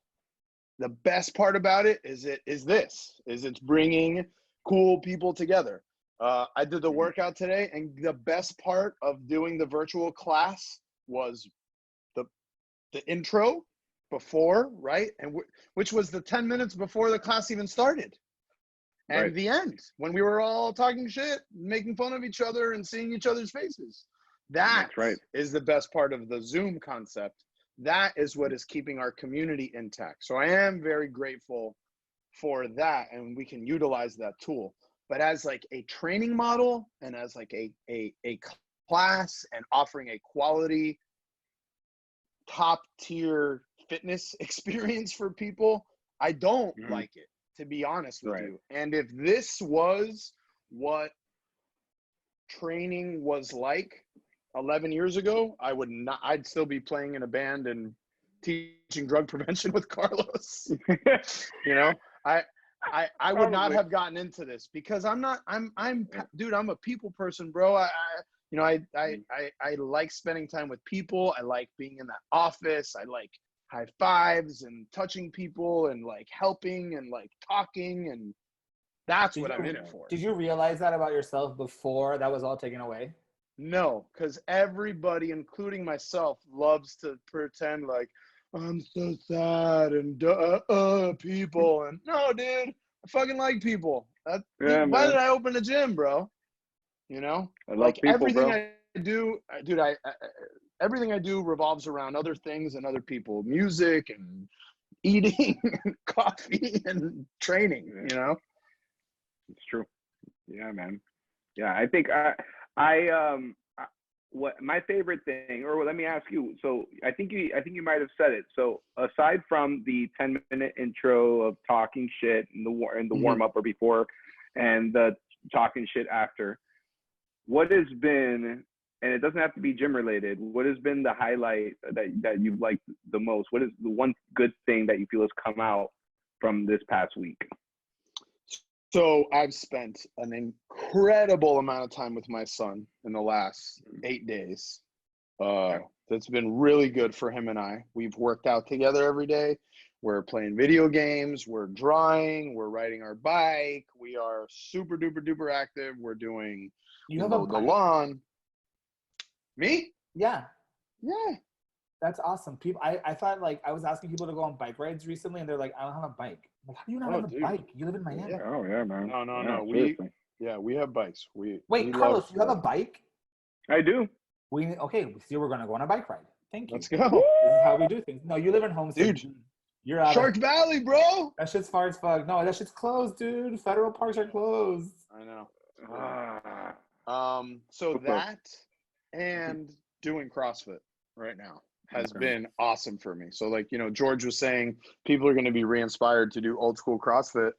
The best part about it is it's bringing cool people together. I did the workout today, and the best part of doing the virtual class was the intro before, right? And which was the 10 minutes before the class even started. And the end, when we were all talking shit, making fun of each other and seeing each other's faces. That's is the best part of the Zoom concept. That is what is keeping our community intact. So I am very grateful for that, and we can utilize that tool. But as like a training model and as like a class and offering a quality top tier fitness experience for people, I don't like it, to be honest with you. And if this was what training was like 11 years ago, I'd still be playing in a band and teaching drug prevention with Carlos. You know, I would not have gotten into this because I'm dude, I'm a people person, bro. I like spending time with people. I like being in that office. I like high fives and touching people and like helping and like talking, and that's what I'm in it for. Did you realize that about yourself before that was all taken away? No, because everybody, including myself, loves to pretend like I'm so sad and people. And no, dude, I fucking like people. Why did I open a gym, bro? You know, I love people, everything bro. I do, dude. Everything I do revolves around other things and other people, music and eating, and coffee and training. You know, it's true. Yeah, man. Yeah, I think what my favorite thing, or let me ask you. So I think you might have said it. So aside from the 10-minute intro of talking shit and the warm up or before, and the talking shit after, what has been, and it doesn't have to be gym related, what has been the highlight that you've liked the most? What is the one good thing that you feel has come out from this past week? So I've spent an incredible amount of time with my son in the last 8 days. That's been really good for him and I. We've worked out together every day. We're playing video games. We're drawing. We're riding our bike. We are super duper duper active. We're doing the lawn. Me? Yeah. Yeah. That's awesome. People, I thought like I was asking people to go on bike rides recently, and they're like, I don't have a bike. I'm like, how do you not have a bike? You live in Miami. Yeah. Oh yeah, man. No. We have bikes. Wait, Carlos, you have a bike? I do. Okay, see, we're gonna go on a bike ride. Thank you. Let's go. This is how we do things. No, you live in Homestead. Dude. You're out. Shark Valley, bro. That shit's far as fuck. No, that shit's closed, dude. Federal parks are closed. I know. So Okay. that and doing CrossFit right now has been awesome for me. So like, George was saying, people are going to be re-inspired to do old school CrossFit.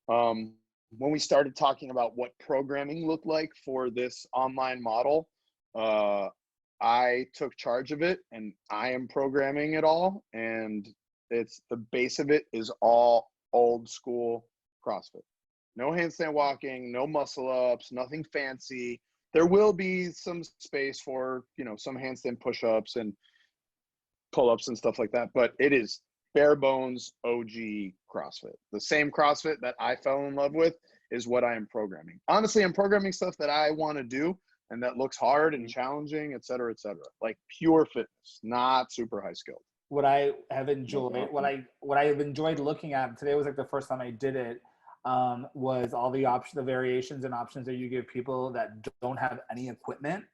When we started talking about what programming looked like for this online model, I took charge of it and I am programming it all. And it's the base of it is all old school CrossFit. No handstand walking, no muscle ups, nothing fancy. There will be some space for, some handstand push-ups and pull-ups and stuff like that, but it is bare bones OG CrossFit. The same CrossFit that I fell in love with is what I am programming. Honestly, I'm programming stuff that I want to do and that looks hard and challenging, et cetera, like pure fitness, not super high skilled. What I have enjoyed, what I have enjoyed looking at, today was like the first time I did it, was all the the variations and options that you give people that don't have any equipment.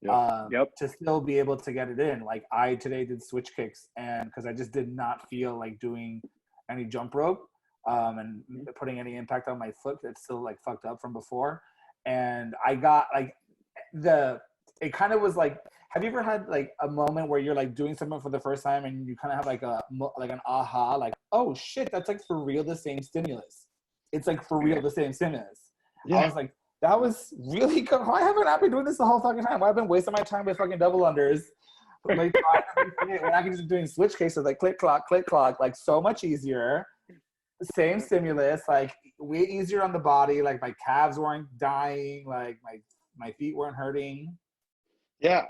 To still be able to get it in. Like I today did switch kicks, and because I just did not feel like doing any jump rope and putting any impact on my foot that's still like fucked up from before. And I got like it kind of was like, have you ever had like a moment where you're like doing something for the first time and you kind of have like an aha, like, oh shit, that's like for real the same stimulus. It's like for real the same stimulus. I was like, that was really good. Why haven't I been doing this the whole fucking time? Why have I been wasting my time with fucking double unders? Like, when I can just be doing switch cases, like click, clock, like so much easier. Same stimulus, like way easier on the body. Like my calves weren't dying. Like my feet weren't hurting. Yeah,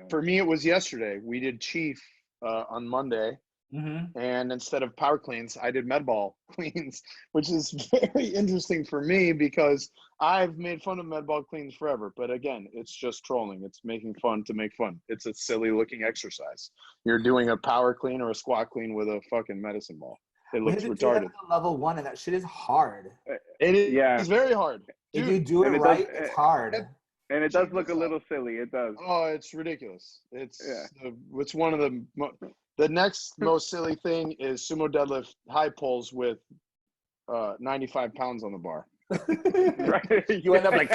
for me, it was yesterday. We did Chief on Monday. Mm-hmm. And instead of power cleans, I did med ball cleans, which is very interesting for me because I've made fun of med ball cleans forever. But again, it's just trolling. It's making fun to make fun. It's a silly looking exercise. You're doing a power clean or a squat clean with a fucking medicine ball. It looks retarded. Level 1, and that shit is hard. It is. Yeah. It's very hard. Dude, if you do it right, it's hard. And it does look a little silly. It does. Oh, it's ridiculous. It's one of the next most silly thing is sumo deadlift high pulls with 95 pounds on the bar. Right. You end up like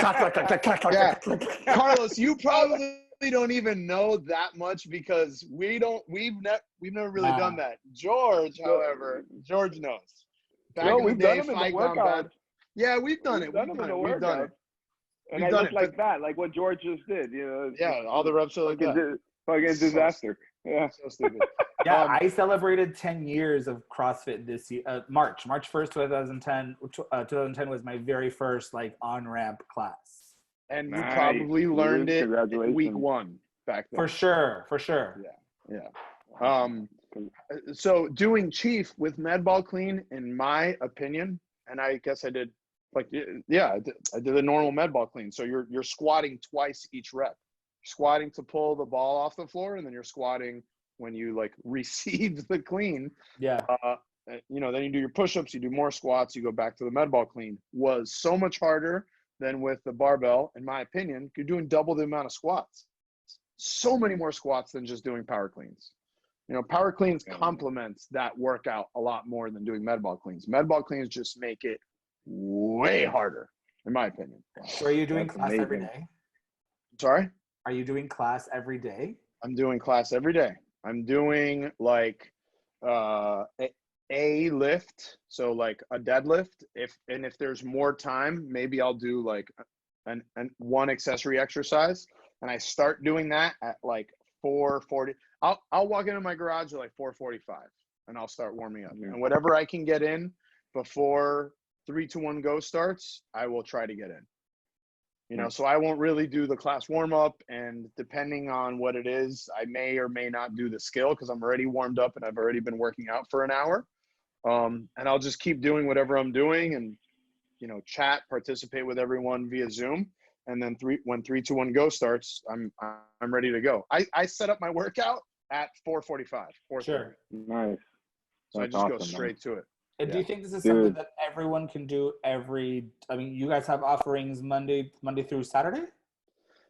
Carlos, you probably don't even know that much because we've never really done that. George, however, George knows. Back in the day, done them in the workout. Yeah, we've done it. We've done it. And I look like that, like what George just did. Yeah, all the reps are like that. Fucking disaster. Yeah. So stupid. Yeah, I celebrated 10 years of CrossFit this year. March 1st, 2010. 2010 was my very first like on-ramp class. And you probably learned it week 1 back then. For sure. Yeah. So doing Chief with med ball clean, in my opinion, and I guess I did I did a normal med ball clean. So you're squatting twice each rep. Squatting to pull the ball off the floor, and then you're squatting when you like receive the clean. Yeah. Then you do your push-ups, you do more squats, you go back to the med ball clean. Was so much harder than with the barbell, in my opinion. You're doing double the amount of squats. So many more squats than just doing power cleans. Power cleans complements that workout a lot more than doing med ball cleans. Med ball cleans just make it way harder, in my opinion. So are you doing class every day? Sorry? Are you doing class every day? I'm doing class every day. I'm doing like a lift, so like a deadlift. If there's more time, maybe I'll do like an one accessory exercise, and I start doing that at like 4:40. I'll walk into my garage at like 4:45, and I'll start warming up. And whatever I can get in before 3, 2, 1 go starts, I will try to get in. So I won't really do the class warm up, and depending on what it is, I may or may not do the skill because I'm already warmed up and I've already been working out for an hour. And I'll just keep doing whatever I'm doing and, chat, participate with everyone via Zoom. And then when 3, 2, 1 go starts, I'm ready to go. I set up my workout at 4:45. Sure. Nice. So I just go straight to it. And do you think this is something that everyone can do you guys have offerings Monday through Saturday?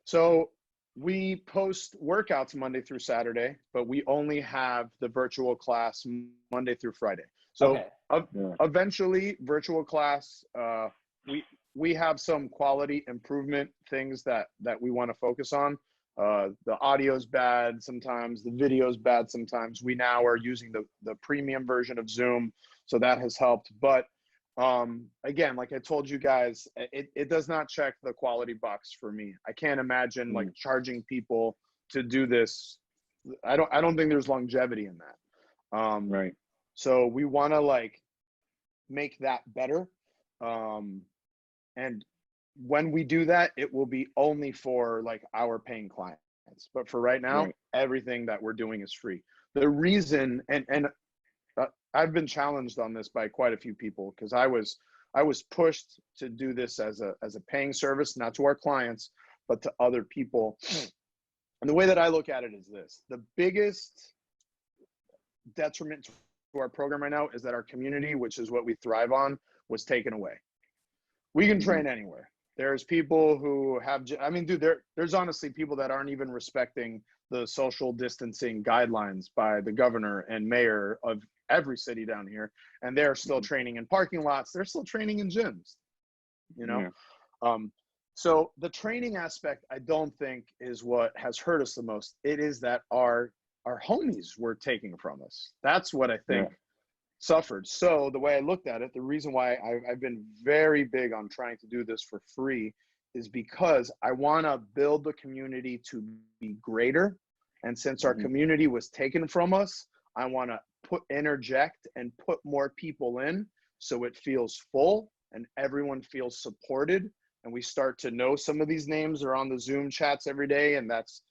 So we post workouts Monday through Saturday, but we only have the virtual class Monday through Friday. So eventually virtual class, we have some quality improvement things that we want to focus on. The audio's bad sometimes, the video's bad sometimes. We now are using the premium version of Zoom, so that has helped. But again, like I told you guys, it does not check the quality box for me. I can't imagine like charging people to do this. I don't think there's longevity in that. Right. So we want to like make that better. And when we do that, it will be only for like our paying clients. But for right now, everything that we're doing is free. The reason, and I've been challenged on this by quite a few people, because I was pushed to do this as a paying service, not to our clients, but to other people. And the way that I look at it is this: the biggest detriment to our program right now is that our community, which is what we thrive on, was taken away. We can train anywhere. There's people who have, I mean, dude, there's honestly people that aren't even respecting the social distancing guidelines by the governor and mayor of every city down here. And they're still training in parking lots. They're still training in gyms, you know? So the training aspect, I don't think is what has hurt us the most. It is that our homies were taking from us. That's what I think suffered. So the way I looked at it, the reason why I've been very big on trying to do this for free is because I want to build the community to be greater. And since our community was taken from us, I want to interject and put more people in so it feels full and everyone feels supported. And we start to know some of these names are on the Zoom chats every day. And that's,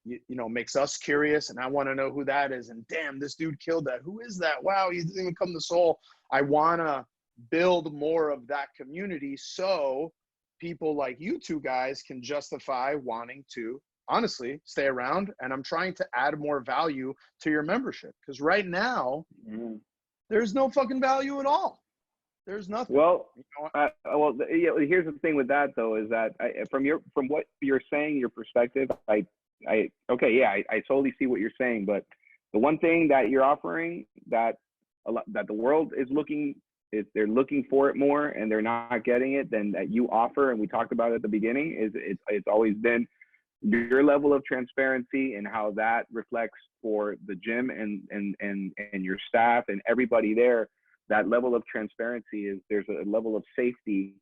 you know, makes us curious, and I want to know who that is. And damn, this dude killed that. Who is that? Wow, he didn't even come to Soul. I want to build more of that community so people like you two guys can justify wanting to honestly stay around. And I'm trying to add more value to your membership, because right now there's no fucking value at all. There's nothing. Well, here's the thing with that though, is that from what you're saying, your perspective, I totally see what you're saying. But the one thing that you're offering that the world is they're looking for it more and they're not getting it, than that you offer, and we talked about it at the beginning, is it's always been your level of transparency and how that reflects for the gym and your staff and everybody there. That level of transparency is, there's a level of safety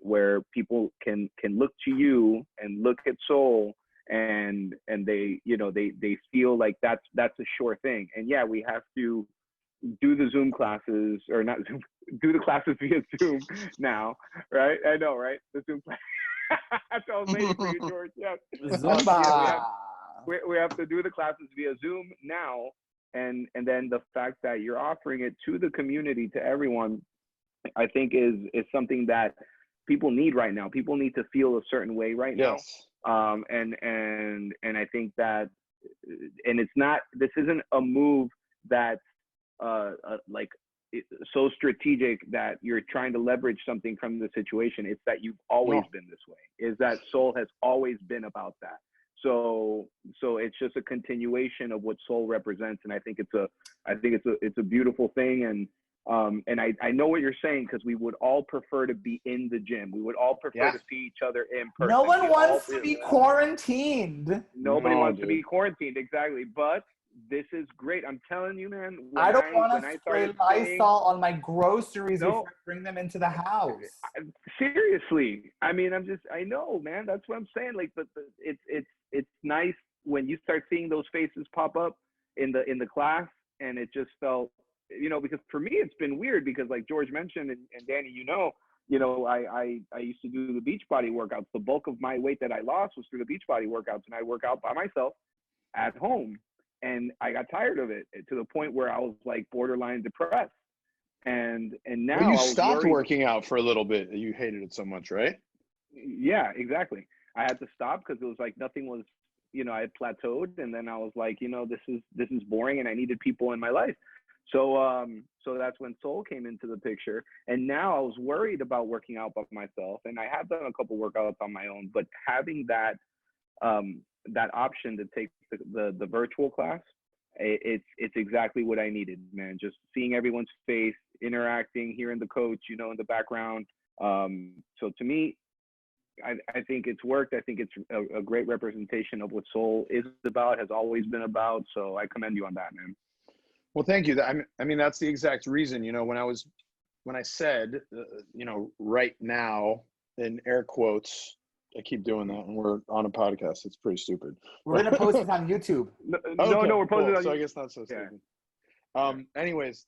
where people can look to you and look at Soul, and they, you know, they feel like that's a sure thing. And yeah, we have to do the Zoom classes, or not Zoom, do the classes via Zoom now, right? I know, right? The Zoom class. That's what I was waiting for you, George. Yeah. We have to do the classes via Zoom now. And then the fact that you're offering it to the community, to everyone, I think is something that people need right now. People need to feel a certain way right now. And I think that, and it's not, this isn't a move that's like so strategic that you're trying to leverage something from the situation. It's that you've always been this way. Is that Soul has always been about that. So it's just a continuation of what Soul represents, and I think it's a beautiful thing. And I know what you're saying, because we would all prefer to be in the gym. We would all prefer to see each other in person. No one wants to be quarantined. Nobody wants to be quarantined, exactly. But this is great. I'm telling you, man. I don't want to spray Lysol on my groceries before I bring them into the house. Seriously, I mean, I know, man. That's what I'm saying. Like, it's nice when you start seeing those faces pop up in the class, and it just felt, you know, because for me it's been weird, because like George mentioned, and Danny, you know, I used to do the beach body workouts. The bulk of my weight that I lost was through the beach body workouts, and I work out by myself at home. And I got tired of it, to the point where I was like borderline depressed. And now you stopped working out for a little bit. You hated it so much, right? Yeah, exactly. I had to stop because it was like nothing was, you know, I had plateaued, and then I was like, you know, this is boring, and I needed people in my life. So that's when Soul came into the picture. And now I was worried about working out by myself, and I have done a couple workouts on my own, but having that that option to take the virtual class, it's exactly what I needed, man. Just seeing everyone's face, interacting, hearing the coach, you know, in the background. So to me, I think it's worked. I think it's a great representation of what Soul is about, has always been about. So I commend you on that, man. Well, thank you. I mean, that's the exact reason, you know, when I said, you know, right now, in air quotes, I keep doing that, and we're on a podcast. It's pretty stupid. We're gonna post this on YouTube. No, Okay, no, we're posting cool. on. So I guess not so stupid. Yeah. Anyways,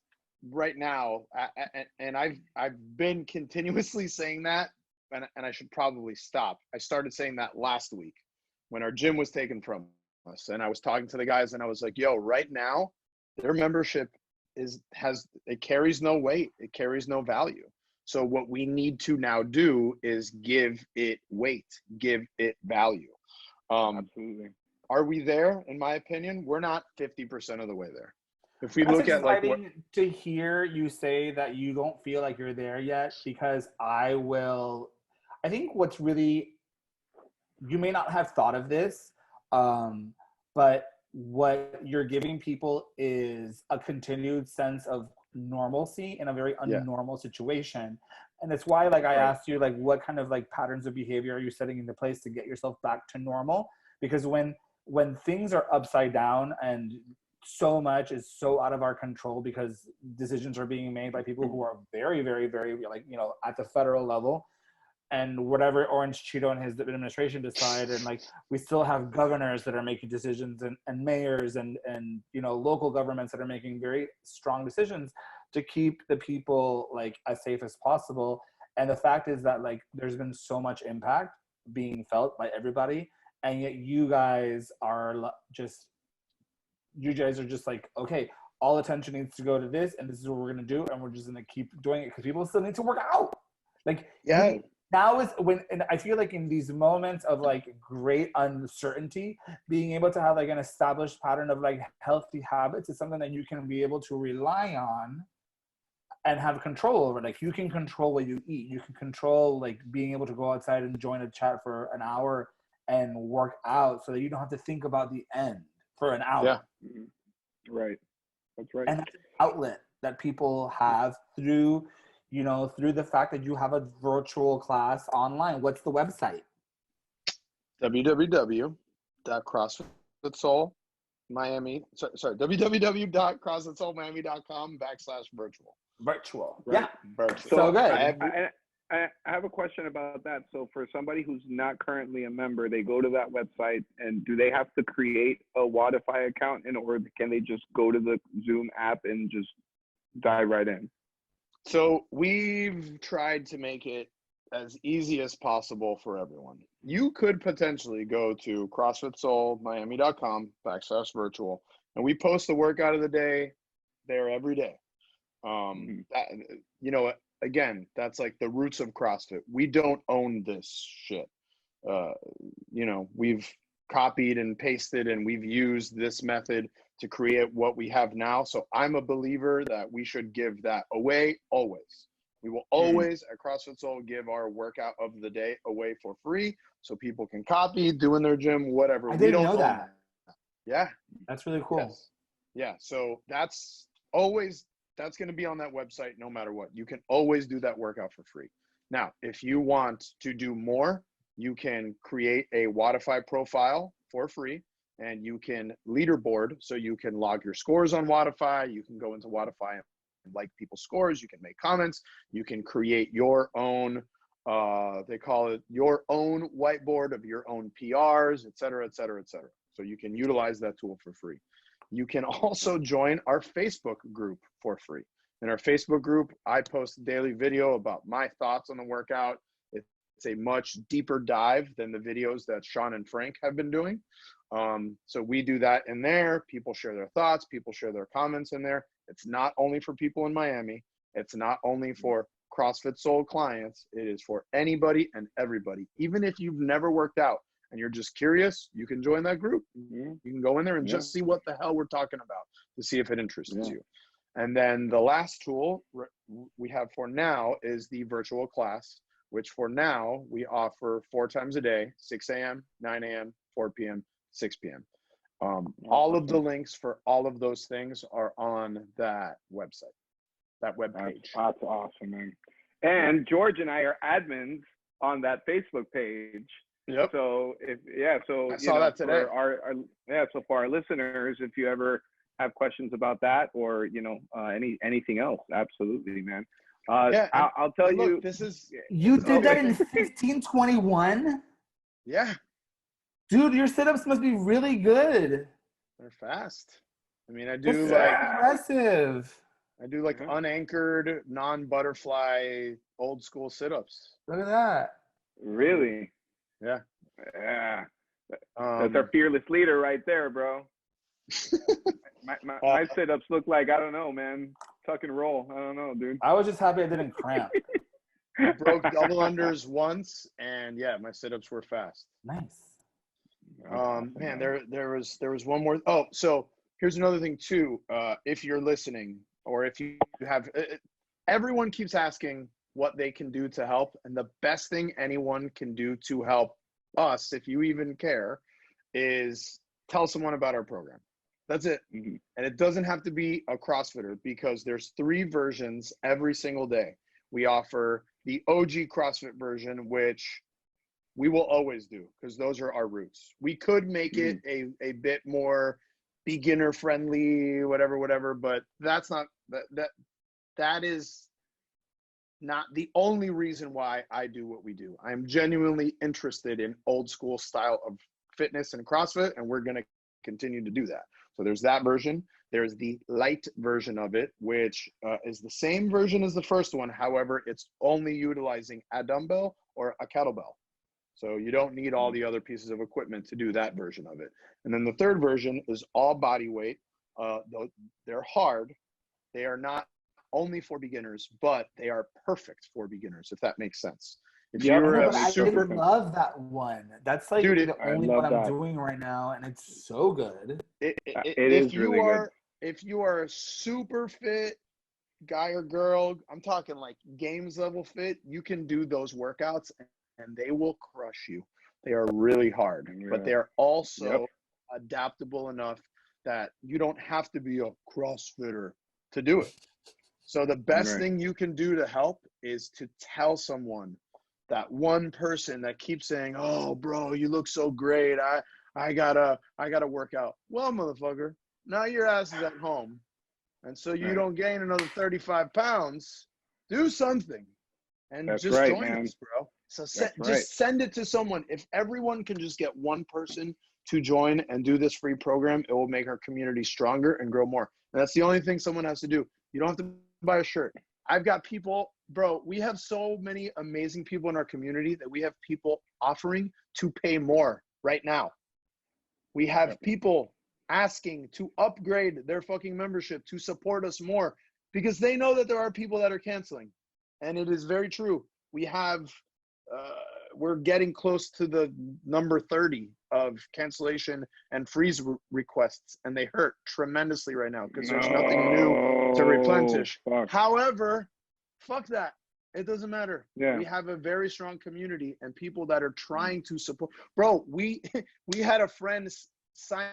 right now, and I've been continuously saying that, and I should probably stop. I started saying that last week when our gym was taken from us, and I was talking to the guys, and I was like, "Yo, right now, their membership it carries no weight, it carries no value. So what we need to now do is give it weight, give it value." Absolutely. Are we there? In my opinion, we're not 50% of the way there. If we That's look at like to hear you say that you don't feel like you're there yet, because I think what's really, you may not have thought of this, but what you're giving people is a continued sense of normalcy in a very unnormal situation. And it's why, like, I asked you, like, what kind of like patterns of behavior are you setting into place to get yourself back to normal? Because when things are upside down and so much is so out of our control because decisions are being made by people who are very, very, very, like, you know, at the federal level, and whatever Orange Cheeto and his administration decide, and like we still have governors that are making decisions, and mayors and you know, local governments that are making very strong decisions to keep the people like as safe as possible. And the fact is that like there's been so much impact being felt by everybody, and yet you guys are just like, okay, all attention needs to go to this, and this is what we're going to do, and we're just going to keep doing it because people still need to work out. Like, now is when, and I feel like in these moments of like great uncertainty, being able to have like an established pattern of like healthy habits is something that you can be able to rely on and have control over. Like, you can control what you eat. You can control like being able to go outside and join a chat for an hour and work out so that you don't have to think about the end for an hour. Yeah. Right. That's right. And that's an outlet that people have through, you know, through the fact that you have a virtual class online. What's the website? www.crossfitsoulmiami.com/virtual. Virtual. Right. Yeah. Virtual. So good. I have a question about that. So for somebody who's not currently a member, they go to that website, and do they have to create a Wodify account or can they just go to the Zoom app and just dive right in? So we've tried to make it as easy as possible for everyone. You could potentially go to CrossfitSoulMiami.com/virtual, and we post the workout of the day there every day. That, you know, again, that's like the roots of CrossFit. We don't own this shit. You know, we've copied and pasted, and we've used this method to create what we have now. So I'm a believer that we should give that away always. We will always at CrossFit Soul give our workout of the day away for free so people can copy, do in their gym, whatever. I didn't know that. Yeah. That's really cool. Yes. Yeah. So that's going to be on that website no matter what. You can always do that workout for free. Now, if you want to do more, you can create a Wodify profile for free, and you can leaderboard, so you can log your scores on Wodify. You can go into Wodify and like people's scores. You can make comments. You can create your own, they call it your own whiteboard of your own PRs, et cetera, et cetera, et cetera. So you can utilize that tool for free. You can also join our Facebook group for free. In our Facebook group, I post a daily video about my thoughts on the workout. It's a much deeper dive than the videos that Sean and Frank have been doing. So we do that in there. People share their thoughts. People share their comments in there. It's not only for people in Miami. It's not only for CrossFit Soul clients. It is for anybody and everybody. Even if you've never worked out and you're just curious, you can join that group. You can go in there and just see what the hell we're talking about to see if it interests you. And then the last tool we have for now is the virtual class, which for now we offer 4 times a day, 6 a.m., 9 a.m., 4 p.m., 6 p.m. All of the links for all of those things are on that website, that webpage. That's awesome, man. And George and I are admins on that Facebook page. Yep. So I saw that today. So for our listeners, if you ever have questions about that or anything else, absolutely, man. I'll tell you. This is you did that in 1521. Yeah. Dude, your sit-ups must be really good. They're fast. I mean, I do impressive. I do like unanchored, non-butterfly, old school sit-ups. Look at that. Really? Yeah. Yeah. That's our fearless leader right there, bro. my sit-ups look like, I don't know, man, tuck and roll. I don't know, dude. I was just happy I didn't cramp. Broke double unders once, and yeah, my sit-ups were fast. Nice. Man, there was one more. Oh, so here's another thing too. If you're listening, or if you have, everyone keeps asking what they can do to help, and the best thing anyone can do to help us, if you even care, is tell someone about our program. That's it. Mm-hmm. And it doesn't have to be a CrossFitter, because there's 3 versions every single day. We offer the OG CrossFit version, which we will always do, because those are our roots. We could make it a bit more beginner friendly, whatever, but that's not that is not the only reason why I do what we do. I'm genuinely interested in old school style of fitness and CrossFit, and we're going to continue to do that. So there's that version. There's the light version of it, which is the same version as the first one. However, it's only utilizing a dumbbell or a kettlebell. So you don't need all the other pieces of equipment to do that version of it. And then the third version is all body weight. They're hard. They are not only for beginners, but they are perfect for beginners, if that makes sense. If you're I love that one. That's like the only one I'm doing right now, and it's so good. If you are a super fit guy or girl, I'm talking like games level fit, you can do those workouts and they will crush you. They are really hard, but they are also adaptable enough that you don't have to be a CrossFitter to do it. So the best thing you can do to help is to tell someone, that one person that keeps saying, "Oh, bro, you look so great. I gotta work out." Well, motherfucker, now your ass is at home, and so you don't gain another 35 pounds. Do something, and just join us, bro. So just send it to someone. If everyone can just get one person to join and do this free program, it will make our community stronger and grow more. And that's the only thing someone has to do. You don't have to buy a shirt. I've got people, bro, we have so many amazing people in our community that we have people offering to pay more right now. We have people asking to upgrade their fucking membership to support us more, because they know that there are people that are canceling. And it is very true. We have, we're getting close to the number 30 of cancellation and freeze requests, and they hurt tremendously right now because there's nothing new to replenish. However, fuck that. It doesn't matter. Yeah. We have a very strong community and people that are trying to support. Bro, we had a friend sign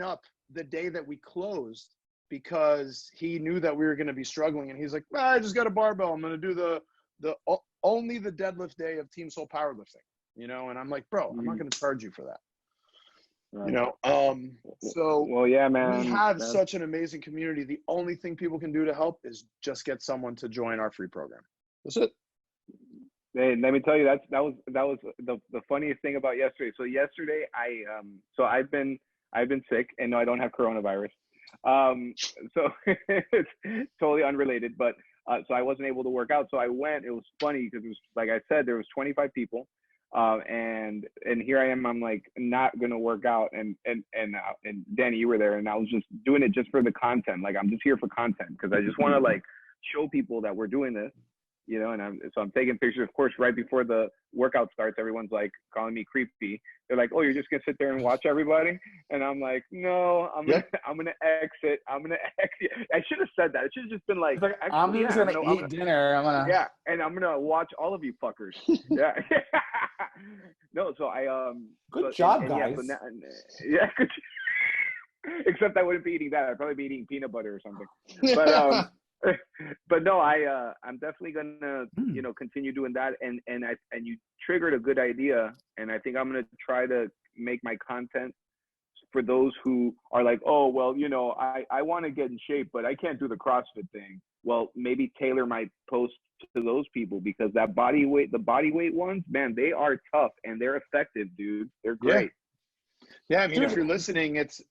up the day that we closed because he knew that we were going to be struggling, and he's like, I just got a barbell. I'm going to do the only the deadlift day of Team Soul powerlifting, and I'm like, bro, I'm not going to charge you for that. So man, we have such an amazing community. The only thing people can do to help is just get someone to join our free program. That's it. Hey, let me tell you, that was the funniest thing about yesterday. So yesterday I've been sick, and no, I don't have coronavirus. So it's totally unrelated, but so I wasn't able to work out. So I went. It was funny because it was, like I said, there was 25 people. And here I am, I'm like not gonna work out, and Danny, you were there, and I was just doing it just for the content. Like, I'm just here for content because I just want to like show people that we're doing this, and I'm taking pictures. Of course, right before the workout starts, everyone's like calling me creepy. They're like, "Oh, you're just gonna sit there and watch everybody?" And I'm like, "No, I'm gonna exit. I'm gonna exit." I should have said that. It should have just been like, I'm just gonna eat dinner. And I'm gonna watch all of you fuckers. Yeah. No, so I Good job, and guys. Yeah, so now, yeah, good. Except I wouldn't be eating that. I'd probably be eating peanut butter or something. But but no, I'm definitely gonna continue doing that. And you triggered a good idea, and I think I'm gonna try to make my content for those who are like, oh well, I want to get in shape, but I can't do the CrossFit thing. Well, maybe tailor my post to those people, because the body weight ones, man, they are tough and they're effective, dude. They're great. Yeah, I mean, if you're listening, it's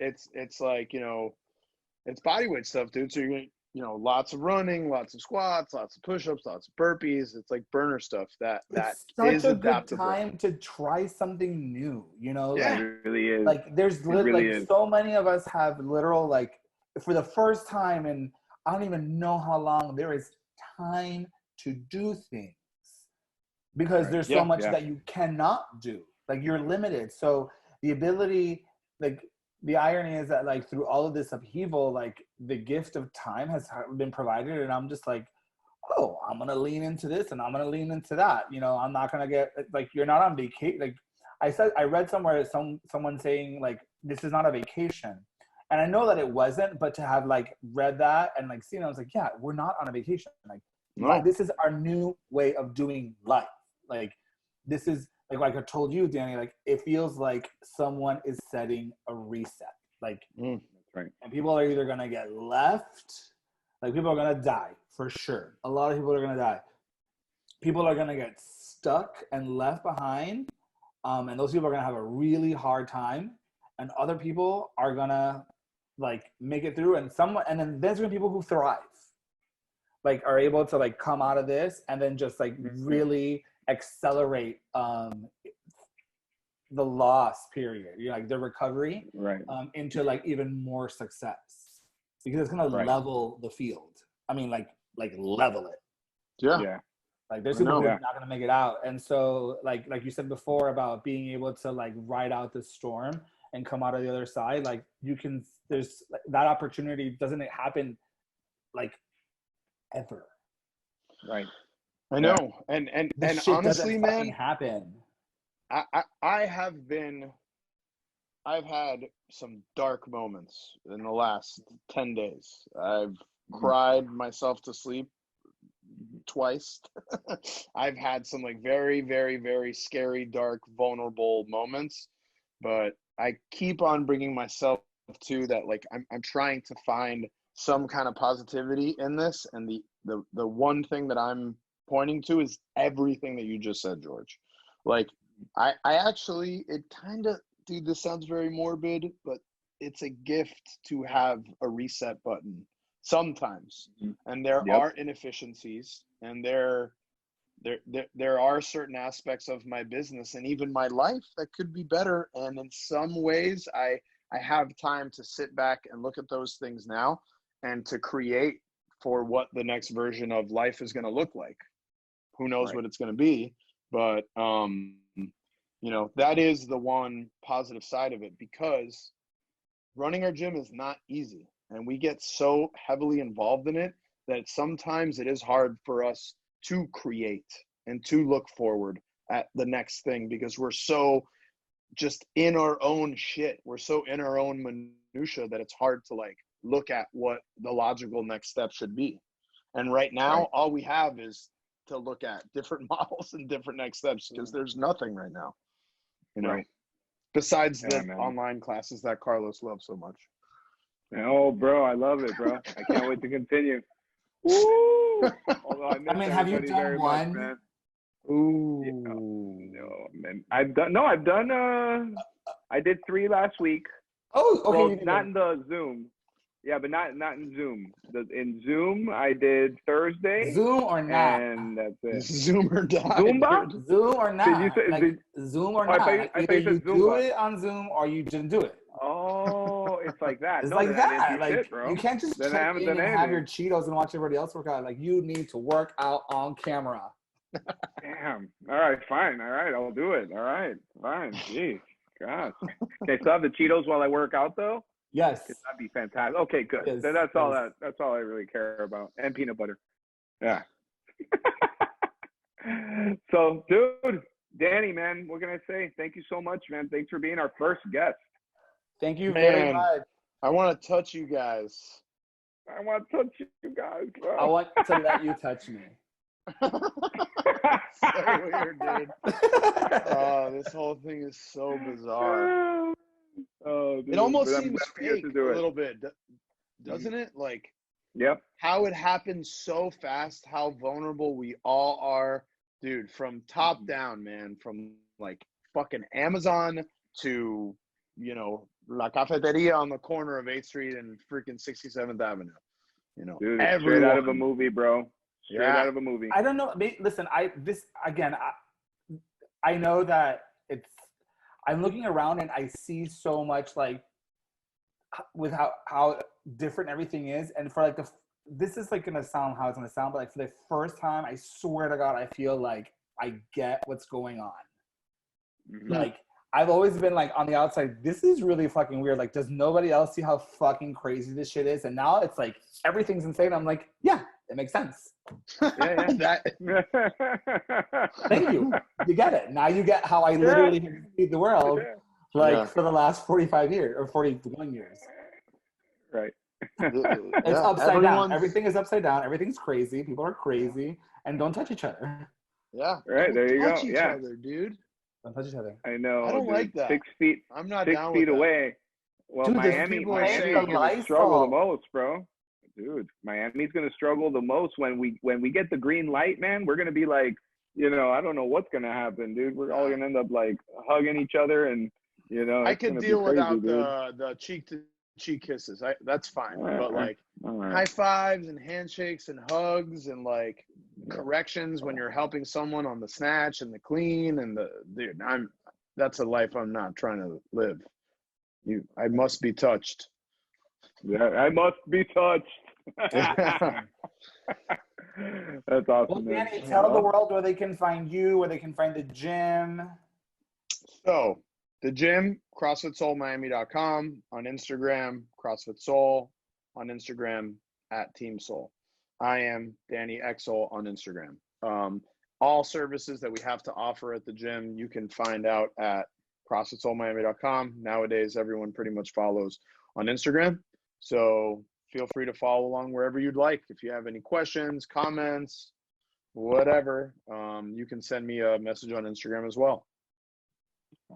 like, it's body weight stuff, dude. So you're going to, lots of running, lots of squats, lots of push-ups, lots of burpees. It's like burner stuff that it's is such a adaptable. good time to try something new, Yeah, like, it really is. Like there's so many of us have literal, like, for the first time in I don't even know how long, there is time to do things because there's so much that you cannot do. Like, you're limited. So the ability, like, the irony is that, like, through all of this upheaval, like, the gift of time has been provided, and I'm just like, oh, I'm gonna lean into this and I'm gonna lean into that. I'm not gonna get, like, you're not on vacation. Like I read somewhere someone saying, like, this is not a vacation. And I know that it wasn't, but to have, like, read that and, like, seen it, I was like, yeah, we're not on a vacation. Like, no. This is our new way of doing life. Like, this is, like I told you, Danny, like, it feels like someone is setting a reset. Like, that's right. And people are either going to get left, like, people are going to die, for sure. A lot of people are going to die. People are going to get stuck and left behind, and those people are going to have a really hard time. And other people are going to, like, make it through. And then there's going to be people who thrive, like, are able to, like, come out of this and then just, like, really accelerate the loss period, like the recovery, into, like, even more success, because it's gonna level the field. I mean, like level it. Yeah. Like, there's people who are not gonna make it out, and so like you said before about being able to, like, ride out the storm and come out of the other side. Like, there's that opportunity. Doesn't it happen, like, ever? Right. I know. And honestly, man, happen. I've had some dark moments in the last 10 days. I've cried myself to sleep twice. I've had some, like, very, very, very scary, dark, vulnerable moments, but I keep on bringing myself to that. Like, I'm trying to find some kind of positivity in this. And the one thing that I'm pointing to is everything that you just said, George. Like, I actually, it kind of, dude, this sounds very morbid, but it's a gift to have a reset button sometimes. And there are inefficiencies, and there are certain aspects of my business and even my life that could be better. And in some ways, I have time to sit back and look at those things now and to create for what the next version of life is going to look like. Who knows what it's going to be, but that is the one positive side of it, because running our gym is not easy, and we get so heavily involved in it that sometimes it is hard for us to create and to look forward at the next thing, because we're so just in our own shit. We're so in our own minutia that it's hard to, like, look at what the logical next step should be. And right now, all we have is to look at different models and different next steps, because there's nothing right now, besides the online classes that Carlos loves so much. Oh, bro, I love it, bro. I can't wait to continue. Woo! Although I mean, have you done one? Much, man. Ooh. No, man. I did 3 last week. Oh, okay. Well, not in the Zoom. Yeah, but not in Zoom. In Zoom, I did Thursday. Zoom or not? And that's it. Zoom or not? Zumba? Zoom or not? Zoom or not? Either you do it on Zoom or you didn't do it. Oh, it's like that. It's like that. Like, shit, bro. You can't just check in and have your Cheetos and watch everybody else work out. Like, you need to work out on camera. Damn. All right, fine. All right, I'll do it. All right, fine. Jeez. Gosh. Can I still have the Cheetos while I work out, though? Yes. That'd be fantastic. Okay, good. Yes, Then that's all I really care about. And peanut butter. Yeah. So, dude, Danny, man, what can I say? Thank you so much, man. Thanks for being our first guest. Thank you very much. I want to touch you guys. I want to touch you guys, bro. I want to let you touch me. So weird, dude. This whole thing is so bizarre. Oh, dude. It almost But seems fake a little bit, doesn't it? Like, yep. How it happens so fast, how vulnerable we all are, dude, from top down, man, from like fucking Amazon to, you know, La Cafeteria on the corner of 8th Street and freaking 67th Avenue. You know, dude, straight out of a movie, bro. Straight out of a movie. I don't know. Listen, I know that I'm looking around and I see so much like with how different everything is. And for like this is like going to sound how it's going to sound, but like for the first time, I swear to God, I feel like I get what's going on. Mm-hmm. Like, I've always been like on the outside, this is really fucking weird. Like, does nobody else see how fucking crazy this shit is? And now it's like, everything's insane. I'm like, yeah, it makes sense. Yeah. Thank you. You get it. Now you get how I literally see the world for the last 45 years or 41 years. Right. It's upside down. Everything is upside down. Everything's crazy. People are crazy and don't touch each other. Yeah. Right. There you go. Touch each other, dude. Don't touch each other. I know. I don't like that. 6 feet. I'm not 6 down feet with away. Well, dude, Miami's gonna struggle the most, bro. Dude, Miami's gonna struggle the most when we get the green light, man. We're gonna be like, you know, I don't know what's gonna happen, dude. We're all gonna end up like hugging each other, and you know. I could deal without dude. the cheek to cheek kisses. That's fine. But like high fives and handshakes and hugs and like corrections when you're helping someone on the snatch and the clean and that's a life I'm not trying to live. I must be touched. Yeah, I must be touched. That's awesome. Well, Danny, tell the world where they can find you, where they can find the gym. So the gym, CrossFitSoulMiami.com, on Instagram, CrossFit Soul, on Instagram at Team Soul. I am Danny Exel on Instagram. All services that we have to offer at the gym, you can find out at CrossFitSoulMiami.com. Nowadays, everyone pretty much follows on Instagram. So feel free to follow along wherever you'd like. If you have any questions, comments, whatever, you can send me a message on Instagram as well.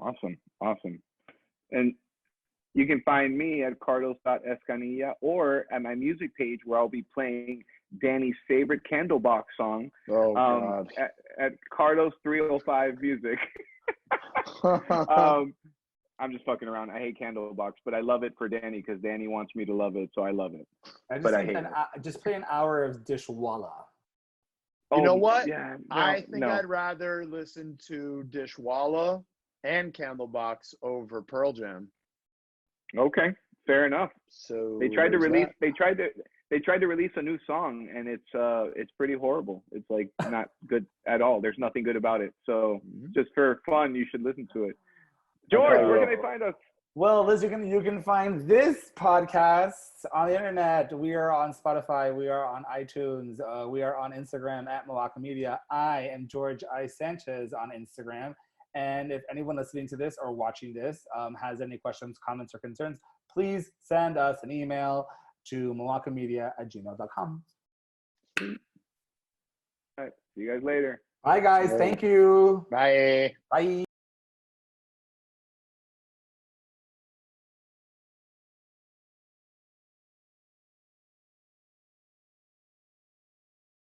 Awesome. And you can find me at carlos.escanilla or at my music page where I'll be playing Danny's favorite Candlebox song at Carlos 305 Music. I'm just fucking around. I hate Candlebox, but I love it for Danny because Danny wants me to love it, so I love it. I hate it. Just play an hour of Dishwalla. You know what? Yeah, I think I'd rather listen to Dishwalla and Candlebox over Pearl Jam. Okay, fair enough. So they tried to release a new song, and it's pretty horrible. It's like not good at all. There's nothing good about it. So just for fun, you should listen to it. George, where can they find us? Well, Liz, you can find this podcast on the internet. We are on Spotify. We are on iTunes. We are on Instagram at MOACA Media. I am George I. Sanchez on Instagram. And if anyone listening to this or watching this has any questions, comments, or concerns, please send us an email to moacamedia@gmail.com. All right. See you guys later. Bye, guys. Thank you. Bye. Bye.